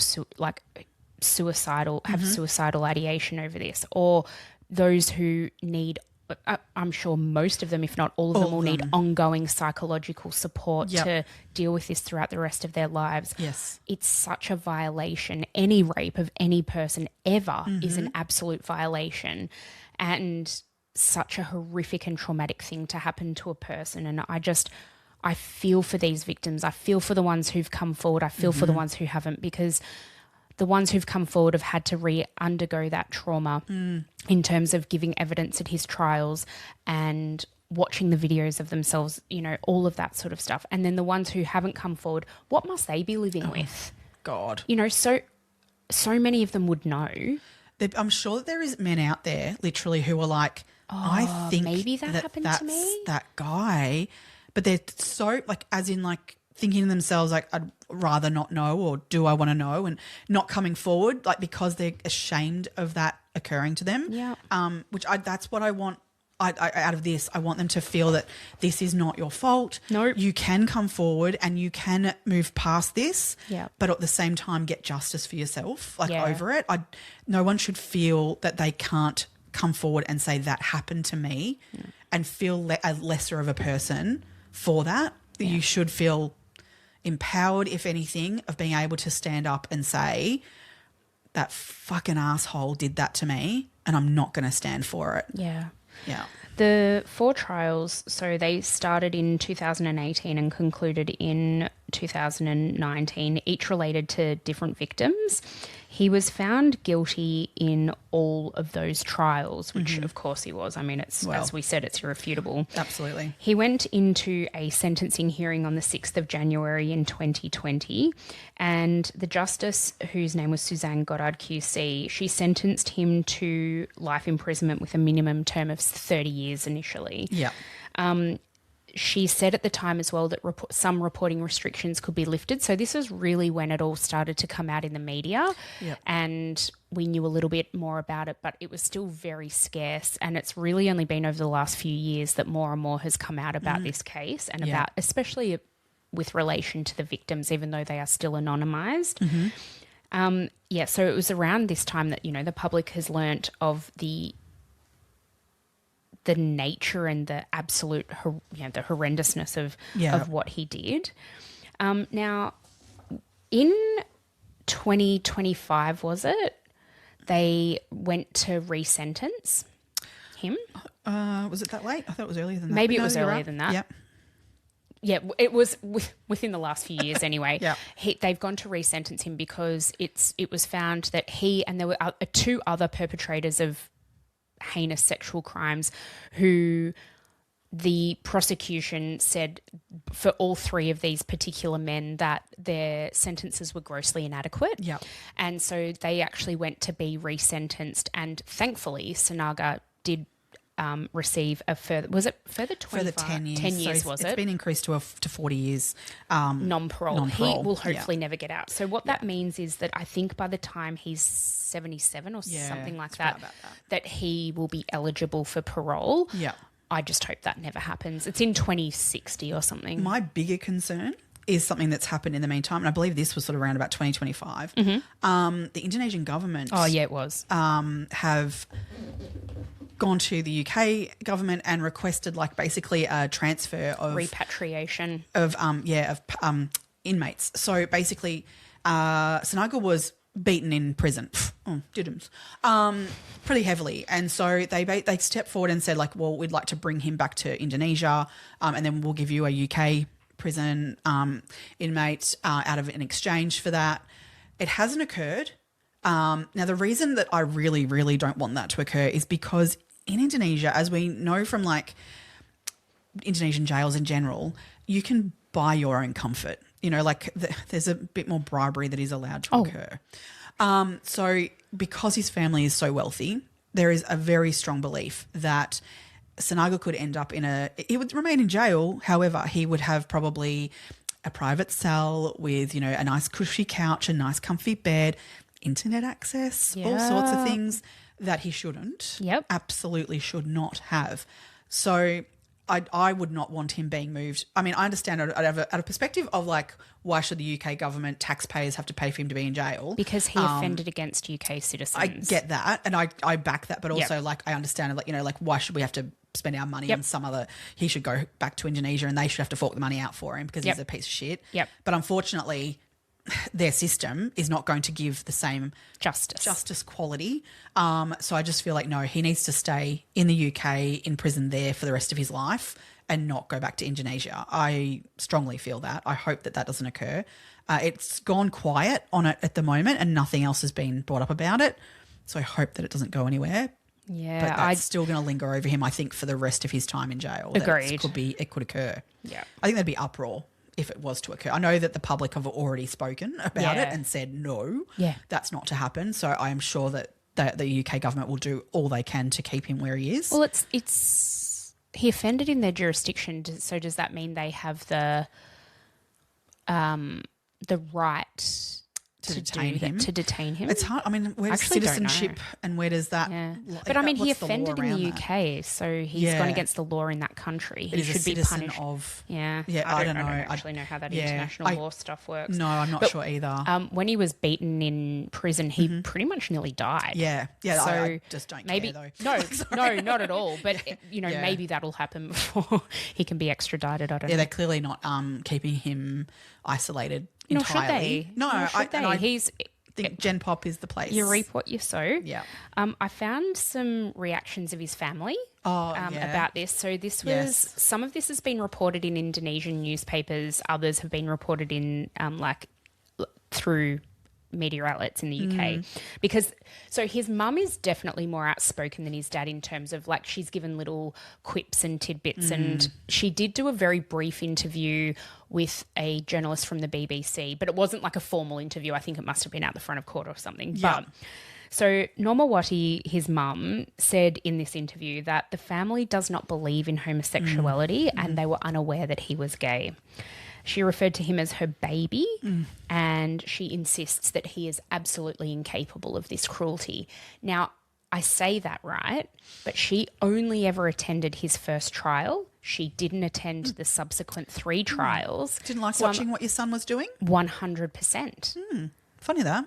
Speaker 1: suicidal, have suicidal ideation over this, or those who need, I'm sure most of them, if not all of them, will need ongoing psychological support to deal with this throughout the rest of their lives.
Speaker 2: Yes.
Speaker 1: It's such a violation. Any rape of any person ever is an absolute violation, and such a horrific and traumatic thing to happen to a person. And I feel for these victims. I feel for the ones who've come forward. I feel for the ones who haven't, because the ones who've come forward have had to undergo that trauma in terms of giving evidence at his trials and watching the videos of themselves, all of that sort of stuff. And then the ones who haven't come forward, what must they be living with?
Speaker 2: God.
Speaker 1: So many of them would know.
Speaker 2: I'm sure that there is men out there literally who are like, I think
Speaker 1: maybe that's
Speaker 2: to me. That guy. But they're so as in thinking to themselves like, I'd rather not know, or do I want to know, and not coming forward because they're ashamed of that occurring to them.
Speaker 1: Yeah.
Speaker 2: That's what I want. I out of this, I want them to feel that this is not your fault.
Speaker 1: No,
Speaker 2: you can come forward and you can move past this.
Speaker 1: Yeah.
Speaker 2: But at the same time, get justice for yourself, over it. No one should feel that they can't come forward and say that happened to me, and feel a lesser of a person for that. Yeah. You should feel empowered, if anything, of being able to stand up and say, that fucking asshole did that to me and I'm not going to stand for it.
Speaker 1: Yeah.
Speaker 2: Yeah.
Speaker 1: The 4 trials, so they started in 2018 and concluded in 2019, each related to different victims. He was found guilty in all of those trials, which of course he was. I mean, it's as we said, it's irrefutable.
Speaker 2: Absolutely.
Speaker 1: He went into a sentencing hearing on the 6th of January in 2020, and the justice, whose name was Suzanne Goddard QC, she sentenced him to life imprisonment with a minimum term of 30 years initially.
Speaker 2: Yeah.
Speaker 1: She said at the time as well that some reporting restrictions could be lifted. So this was really when it all started to come out in the media, and we knew a little bit more about it, but it was still very scarce. And it's really only been over the last few years that more and more has come out about this case and about, especially with relation to the victims, even though they are still anonymised. So it was around this time that, you know, the public has learnt of the nature and the absolute, the horrendousness of what he did. Now, in 2025, was it? They went to resentence him.
Speaker 2: Was it that late? I thought it was earlier than that.
Speaker 1: Maybe it was earlier than that.
Speaker 2: Yep.
Speaker 1: Yeah, it was within the last few years anyway.
Speaker 2: Yeah.
Speaker 1: They've gone to resentence him because it was found that he and there were 2 other perpetrators of heinous sexual crimes who the prosecution said for all 3 of these particular men that their sentences were grossly inadequate.
Speaker 2: Yeah.
Speaker 1: And so they actually went to be resentenced, and thankfully Sinaga did receive a further 25?
Speaker 2: Further 10 years.
Speaker 1: 10 years,
Speaker 2: so
Speaker 1: was
Speaker 2: it's
Speaker 1: it?
Speaker 2: been increased to 40 years.
Speaker 1: Non-parole. He
Speaker 2: Non-parole.
Speaker 1: will hopefully never get out. So what that means is that I think by the time he's 77 or something like that he will be eligible for parole.
Speaker 2: Yeah.
Speaker 1: I just hope that never happens. It's in 2060 or something.
Speaker 2: My bigger concern is something that's happened in the meantime, and I believe this was sort of around about 2025. The Indonesian government
Speaker 1: it was.
Speaker 2: have gone to the UK government and requested basically a transfer of
Speaker 1: repatriation
Speaker 2: of inmates. So basically, Sinaga was beaten in prison, pretty heavily, and so they stepped forward and said well, we'd like to bring him back to Indonesia, and then we'll give you a UK prison inmate out of an exchange for that. It hasn't occurred. Now, the reason that I really, really don't want that to occur is because in Indonesia, as we know from Indonesian jails in general, you can buy your own comfort. You know, there's a bit more bribery that is allowed to occur. So because his family is so wealthy, there is a very strong belief that Sinaga could end up he would remain in jail. However, he would have probably a private cell with, a nice cushy couch, a nice comfy bed, internet access, all sorts of things that he shouldn't.
Speaker 1: Yep.
Speaker 2: Absolutely should not have. So I would not want him being moved. I mean, I understand out of a perspective of why should the UK government taxpayers have to pay for him to be in jail?
Speaker 1: Because he offended against UK citizens.
Speaker 2: I get that, and I back that, but also I understand why should we have to spend our money on some other? He should go back to Indonesia, and they should have to fork the money out for him because he's a piece of shit.
Speaker 1: Yep.
Speaker 2: But unfortunately, their system is not going to give the same justice quality. So I just feel no, he needs to stay in the UK, in prison there for the rest of his life and not go back to Indonesia. I strongly feel that. I hope that doesn't occur. It's gone quiet on it at the moment and nothing else has been brought up about it. So I hope that it doesn't go anywhere.
Speaker 1: Yeah.
Speaker 2: But that's still going to linger over him, I think, for the rest of his time in jail.
Speaker 1: Agreed.
Speaker 2: It could occur.
Speaker 1: Yeah.
Speaker 2: I think there'd be uproar if it was to occur. I know that the public have already spoken about it and said no, that's not to happen. So I am sure that the UK government will do all they can to keep him where he is.
Speaker 1: Well, he offended in their jurisdiction. So does that mean they have the right to detain him?
Speaker 2: It's hard. I mean, where's citizenship and where does that?
Speaker 1: Yeah. But I mean, he offended in the UK, so he's gone against the law in that country. He should be punished.
Speaker 2: I don't know.
Speaker 1: I don't actually know how that international law stuff works.
Speaker 2: No, I'm not sure either.
Speaker 1: When he was beaten in prison, he pretty much nearly died.
Speaker 2: Yeah.
Speaker 1: So
Speaker 2: I just don't care though.
Speaker 1: No, not at all. But maybe that'll happen before he can be extradited. I don't know.
Speaker 2: Yeah, they're clearly not keeping him isolated entirely.
Speaker 1: Nor should they.
Speaker 2: No,
Speaker 1: Nor should they.
Speaker 2: think Gen Pop is the place.
Speaker 1: You reap what you sow.
Speaker 2: Yeah.
Speaker 1: I found some reactions of his family about this. So this was some of this has been reported in Indonesian newspapers. Others have been reported in through media outlets in the UK. Because so his mum is definitely more outspoken than his dad in terms of like she's given little quips and tidbits, and she did do a very brief interview with a journalist from the BBC, but it wasn't like a formal interview. I think it must have been out the front of court or something.
Speaker 2: Yeah.
Speaker 1: But so Normawati, his mum, said in this interview that the family does not believe in homosexuality and they were unaware that he was gay. She referred to him as her baby, and she insists that he is absolutely incapable of this cruelty. Now, I say that right, but she only ever attended his first trial. She didn't attend the subsequent 3 trials.
Speaker 2: Didn't like watching what your son was doing?
Speaker 1: 100%.
Speaker 2: Funny that.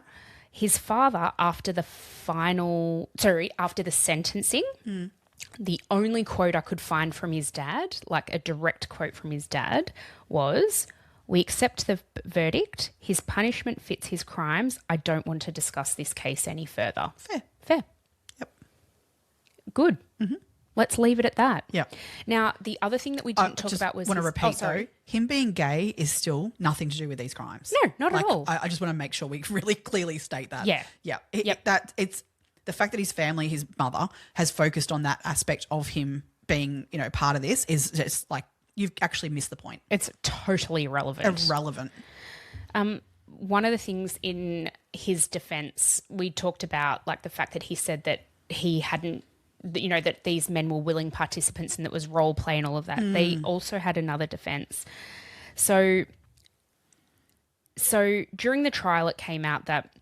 Speaker 1: His father, after the sentencing, the only quote I could find from his dad, like a direct quote from his dad, was, "We accept the verdict. His punishment fits his crimes. I don't want to discuss this case any further." Fair.
Speaker 2: Yep.
Speaker 1: Good. Let's leave it at that.
Speaker 2: Yeah.
Speaker 1: Now, the other thing that we didn't talk about was...
Speaker 2: I want to repeat, though, him being gay is still nothing to do with these crimes.
Speaker 1: No, not at all.
Speaker 2: I just want to make sure we really clearly state that.
Speaker 1: Yeah.
Speaker 2: Yeah. It's the fact that his family, his mother, has focused on that aspect of him being, part of this is just like, you've actually missed the point.
Speaker 1: It's totally irrelevant. One of the things in his defense, we talked about like the fact that he said that he hadn't, that these men were willing participants and that was role play and all of that. They also had another defense. So during the trial, it came out that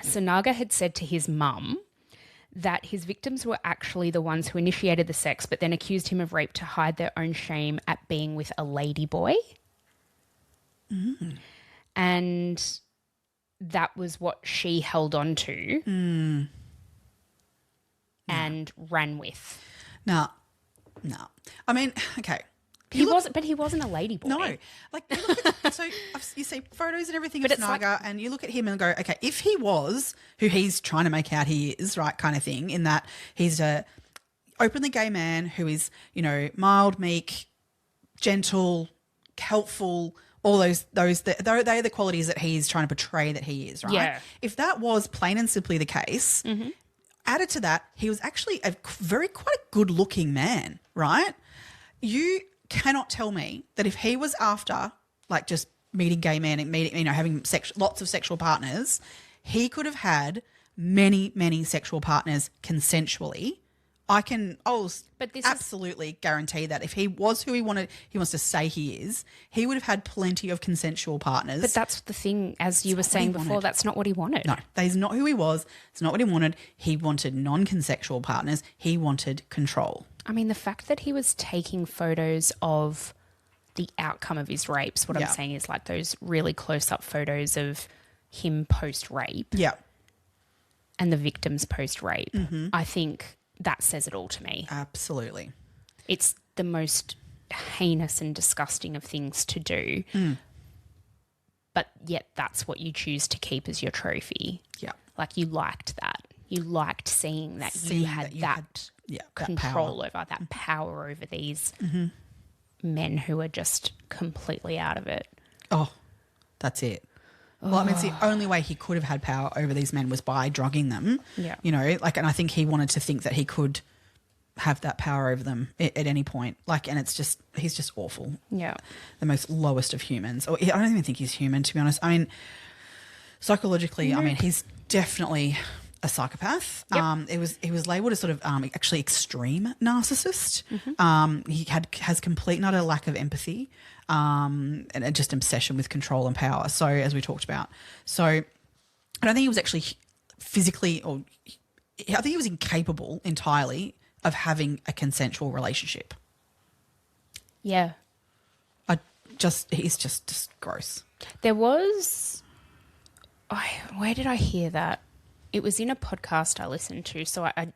Speaker 1: Sinaga had said to his mum that his victims were actually the ones who initiated the sex, but then accused him of rape to hide their own shame at being with a ladyboy. And that was what she held on to and ran with.
Speaker 2: No. I mean, okay.
Speaker 1: He wasn't a ladyboy.
Speaker 2: No. Like, you look at, so you see photos and everything of Sinaga, and you look at him and go, okay, if he was who he's trying to make out he is, right, kind of thing, in that he's a openly gay man who is, mild, meek, gentle, helpful, all they're the qualities that he's trying to portray that he is, right?
Speaker 1: Yeah.
Speaker 2: If that was plain and simply the case, added to that, he was actually quite a good-looking man, right? You cannot tell me that if he was after, like, just meeting gay men and having lots of sexual partners, he could have had many, many sexual partners consensually. I'll absolutely guarantee that if he was who he wants to say he is, he would have had plenty of consensual partners.
Speaker 1: But that's the thing, as you were saying before, that's not what he wanted.
Speaker 2: No, that is not who he was. It's not what he wanted. He wanted non-consensual partners. He wanted control.
Speaker 1: I mean, the fact that he was taking photos of the outcome of his rapes, what I'm saying is like those really close-up photos of him post-rape.
Speaker 2: Yeah.
Speaker 1: And the victims post-rape. I think that says it all to me.
Speaker 2: Absolutely.
Speaker 1: It's the most heinous and disgusting of things to do. But yet that's what you choose to keep as your trophy.
Speaker 2: Yeah.
Speaker 1: Like you liked that. You liked seeing that you had that control over, that power over these men who are just completely out of it.
Speaker 2: Oh, that's it. Well, I mean, it's the only way he could have had power over these men was by drugging them.
Speaker 1: Yeah.
Speaker 2: And I think he wanted to think that he could have that power over them at any point. And he's just awful.
Speaker 1: Yeah.
Speaker 2: The most lowest of humans. I don't even think he's human, to be honest. I mean, psychologically, he's definitely a psychopath.
Speaker 1: Yep.
Speaker 2: He was labelled as sort of actually extreme narcissist. He has complete and utter lack of empathy. And just obsession with control and power. So, as we talked about. So, I don't think he was actually physically I think he was incapable entirely of having a consensual relationship.
Speaker 1: Yeah.
Speaker 2: He's just gross.
Speaker 1: There was, where did I hear that? It was in a podcast I listened to. So I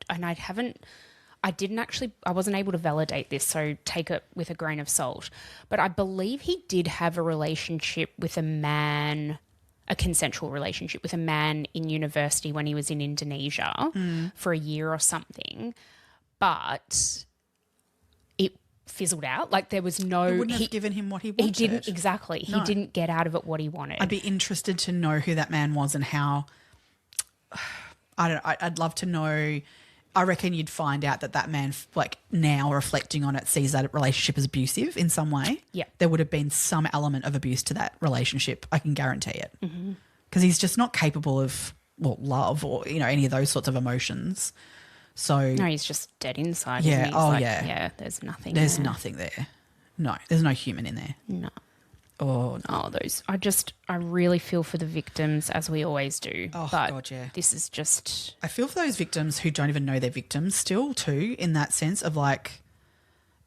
Speaker 1: wasn't able to validate this, so take it with a grain of salt. But I believe he did have a relationship with a man a consensual relationship with a man in university when he was in Indonesia for a year or something, but it fizzled out. Like there was no...
Speaker 2: It wouldn't have given him what he wanted.
Speaker 1: He didn't, exactly.
Speaker 2: No.
Speaker 1: He didn't get out of it what he wanted.
Speaker 2: I'd be interested to know who that man was and how... I'd love to know... I reckon you'd find out that man, like now reflecting on it, sees that relationship as abusive in some way.
Speaker 1: Yeah.
Speaker 2: There would have been some element of abuse to that relationship. I can guarantee it. Because he's just not capable of, love or, any of those sorts of emotions. So.
Speaker 1: No, he's just dead inside.
Speaker 2: Yeah.
Speaker 1: Isn't he?
Speaker 2: Oh,
Speaker 1: Yeah, there's nothing there.
Speaker 2: Nothing there. No, there's no human in there.
Speaker 1: No.
Speaker 2: Oh, no.
Speaker 1: Oh, I really feel for the victims, as we always do.
Speaker 2: Oh,
Speaker 1: but
Speaker 2: God, yeah.
Speaker 1: This is just...
Speaker 2: I feel for those victims who don't even know they're victims still too, in that sense of like,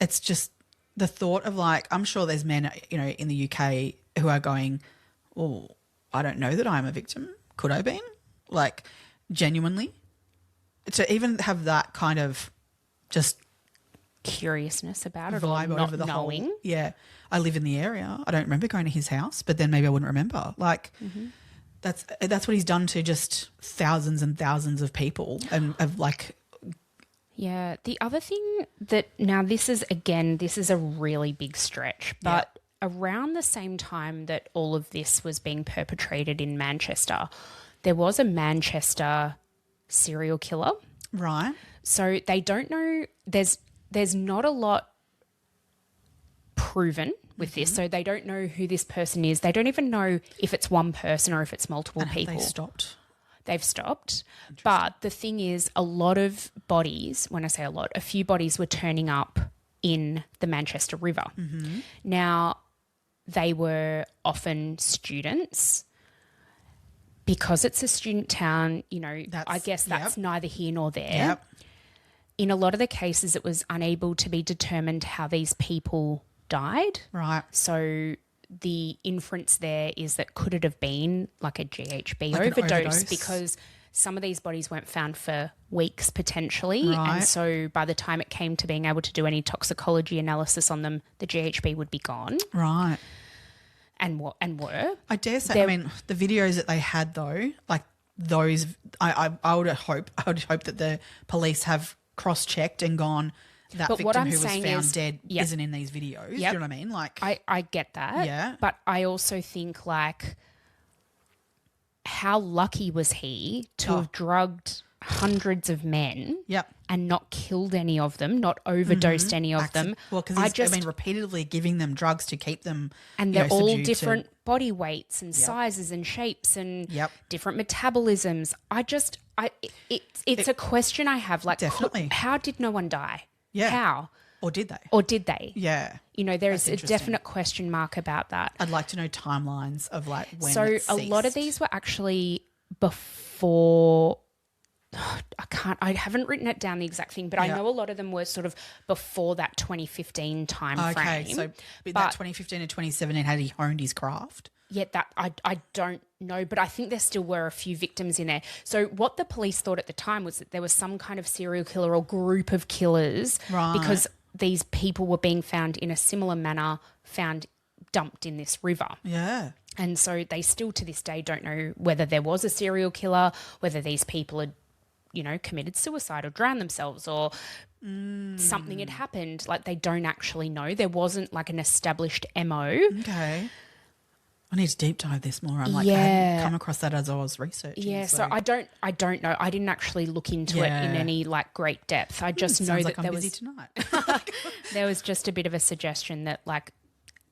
Speaker 2: it's just the thought of like, I'm sure there's men, in the UK who are going, oh, I don't know that I'm a victim. Could I been? Like, genuinely. To even have that kind of just...
Speaker 1: curiousness about it,
Speaker 2: vibe
Speaker 1: or not
Speaker 2: over the
Speaker 1: knowing.
Speaker 2: whole... Yeah. I live in the area. I don't remember going to his house, but then maybe I wouldn't remember. Like, that's what he's done to just thousands and thousands of people and of like...
Speaker 1: Yeah. The other thing that... Now, this is a really big stretch, but around the same time that all of this was being perpetrated in Manchester, there was a Manchester serial killer.
Speaker 2: Right.
Speaker 1: So they don't know... There's not a lot proven with this, so they don't know who this person is. They don't even know if it's one person or if it's multiple people.
Speaker 2: They stopped.
Speaker 1: They've stopped. But the thing is, a lot of bodies, when I say a lot, a few bodies were turning up in the Manchester River. Now, they were often students. Because it's a student town, I guess that's neither here nor there.
Speaker 2: Yep.
Speaker 1: In a lot of the cases, it was unable to be determined how these people died.
Speaker 2: Right.
Speaker 1: So the inference there is that could it have been like a GHB
Speaker 2: Like an
Speaker 1: overdose, because some of these bodies weren't found for weeks potentially.
Speaker 2: Right.
Speaker 1: And so by the time it came to being able to do any toxicology analysis on them, the GHB would be gone.
Speaker 2: Right.
Speaker 1: And were.
Speaker 2: I dare say, the videos that they had though, like those, I would hope that the police have cross-checked and gone, that
Speaker 1: But
Speaker 2: victim who was found dead
Speaker 1: yep.
Speaker 2: isn't in these videos.
Speaker 1: Yep.
Speaker 2: Do you know what I mean? Like,
Speaker 1: I get that.
Speaker 2: Yeah.
Speaker 1: But I also think, like, how lucky was he to have drugged hundreds of men
Speaker 2: Yep.
Speaker 1: and not killed any of them, not overdosed any of them?
Speaker 2: Well, because he's been repeatedly giving them drugs to keep them,
Speaker 1: and they're all
Speaker 2: subdued
Speaker 1: different body weights and sizes and shapes and
Speaker 2: Yep.
Speaker 1: different metabolisms. It's a question I have. Like,
Speaker 2: Definitely.
Speaker 1: how did no one die?
Speaker 2: Yeah.
Speaker 1: How?
Speaker 2: Or did they?
Speaker 1: Or did they?
Speaker 2: Yeah.
Speaker 1: There's a definite question mark about that.
Speaker 2: I'd like to know timelines of like when
Speaker 1: So
Speaker 2: it
Speaker 1: a lot of
Speaker 2: ceased.
Speaker 1: these were actually before. I haven't written it down the exact thing, but I know a lot of them were sort of before that 2015 time frame.
Speaker 2: Okay, so that 2015 and 2017, had he honed his craft?
Speaker 1: Yeah, that I don't know, but I think there still were a few victims in there. So what the police thought at the time was that there was some kind of serial killer or group of killers,
Speaker 2: Right.
Speaker 1: because these people were being found in a similar manner, dumped in this river.
Speaker 2: Yeah.
Speaker 1: And so they still to this day don't know whether there was a serial killer, whether these people had, committed suicide or drowned themselves or something had happened. Like, they don't actually know. There wasn't like an established MO.
Speaker 2: Okay. I need to deep dive this more. I
Speaker 1: Yeah.
Speaker 2: hadn't come across that as I was researching.
Speaker 1: Yeah, so I don't know. I didn't actually look into it in any like great depth. I just know
Speaker 2: sounds
Speaker 1: that
Speaker 2: like I'm
Speaker 1: there
Speaker 2: busy
Speaker 1: was
Speaker 2: tonight.
Speaker 1: there was just a bit of a suggestion that, like,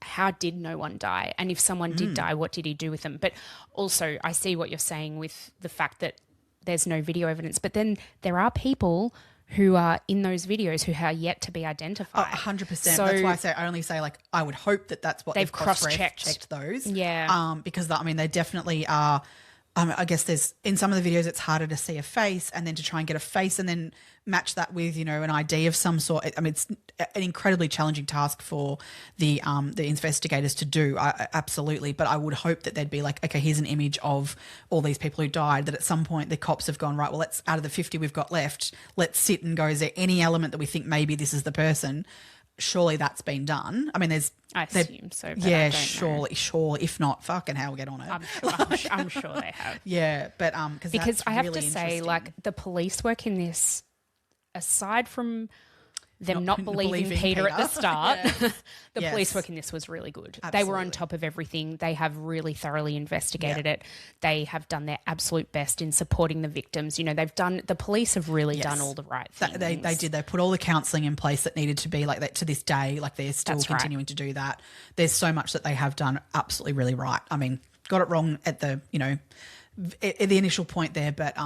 Speaker 1: how did no one die? And if someone did die, what did he do with them? But also, I see what you're saying with the fact that there's no video evidence. But then there are people who are in those videos who are yet to be identified.
Speaker 2: 100%.
Speaker 1: So
Speaker 2: that's why I only say, like, I would hope that that's what
Speaker 1: they've
Speaker 2: cross-checked
Speaker 1: cross-checked
Speaker 2: those.
Speaker 1: Yeah.
Speaker 2: Because they definitely are. I guess there's in some of the videos it's harder to see a face, and then to try and get a face and then match that with an ID of some sort. It's an incredibly challenging task for the investigators to do. Absolutely, but I would hope that they'd be like, okay, here's an image of all these people who died. That at some point the cops have gone, right, well, let's, out of the 50 we've got left, let's sit and go, is there any element that we think maybe this is the person? surely that's been done. I mean,
Speaker 1: I assume so. But
Speaker 2: yeah,
Speaker 1: I don't
Speaker 2: surely. If not, fucking hell, get on it.
Speaker 1: I'm sure they have.
Speaker 2: Yeah, but
Speaker 1: because I have
Speaker 2: really
Speaker 1: to say,
Speaker 2: interesting.
Speaker 1: like, the police work in this, aside from them not believing Peter at the start, the police work in this was really good.
Speaker 2: Absolutely.
Speaker 1: They were on top of everything. They have really thoroughly investigated it. They have done their absolute best in supporting the victims. You know, the police have really done all the right things.
Speaker 2: They did. They put all the counselling in place that needed to be like that to this day. Like they're still continuing to do that. There's so much that they have done absolutely really right. I mean, got it wrong at the, you know, at the initial point there, but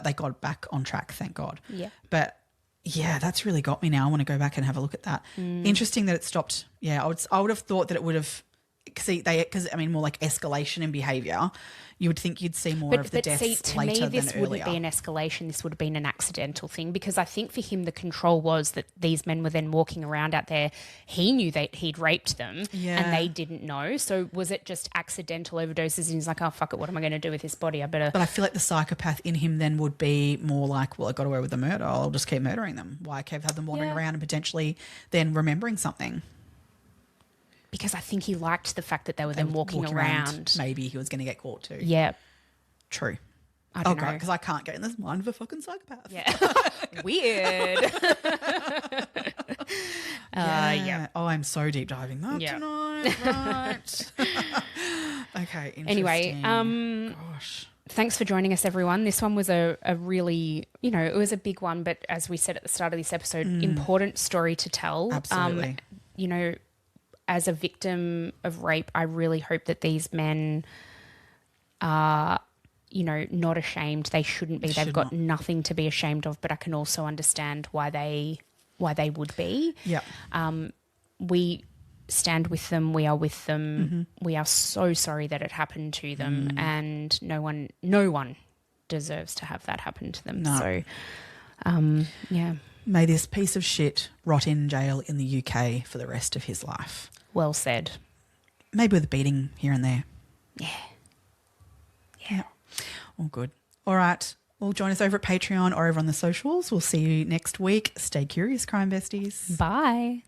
Speaker 2: they got back on track, thank God.
Speaker 1: Yeah.
Speaker 2: But yeah, that's really got me now. I want to go back and have a look at that. Interesting that it stopped. Yeah, I would have thought that it would have, because I mean, more like escalation in behaviour. You would think you'd see more of the deaths later than earlier. To me, this wouldn't be an escalation. This would have been an accidental thing, because I think for him the control was that these men were then walking around out there. He knew that he'd raped them and they didn't know. So was it just accidental overdoses and he's like, oh, fuck it, what am I going to do with this body? But I feel like the psychopath in him then would be more like, well, I got away with the murder. I'll just keep murdering them. Why have them wandering around and potentially then remembering something?
Speaker 1: Because I think he liked the fact that they were then walking around.
Speaker 2: Maybe he was going to get caught too.
Speaker 1: Yeah.
Speaker 2: True.
Speaker 1: I don't know.
Speaker 2: Because I can't get in this mind of a fucking psychopath.
Speaker 1: Yeah. Weird. Yeah.
Speaker 2: Oh, I'm so deep diving that tonight. Right. Okay. Interesting.
Speaker 1: Anyway,
Speaker 2: gosh.
Speaker 1: Thanks for joining us, everyone. This one was a really, you know, it was a big one, but as we said at the start of this episode, important story to tell.
Speaker 2: Absolutely.
Speaker 1: You know, as a victim of rape, I really hope that these men are, you know, not ashamed. They shouldn't be. They've got nothing to be ashamed of, but I can also understand why they would be.
Speaker 2: Yeah.
Speaker 1: We stand with them. We are with them. We are so sorry that it happened to them, and no one deserves to have that happen to them.
Speaker 2: No.
Speaker 1: So, yeah.
Speaker 2: May this piece of shit rot in jail in the UK for the rest of his life.
Speaker 1: Well said.
Speaker 2: Maybe with a beating here and there.
Speaker 1: Yeah.
Speaker 2: All good. All right. Well, join us over at Patreon or over on the socials. We'll see you next week. Stay curious, crime besties.
Speaker 1: Bye.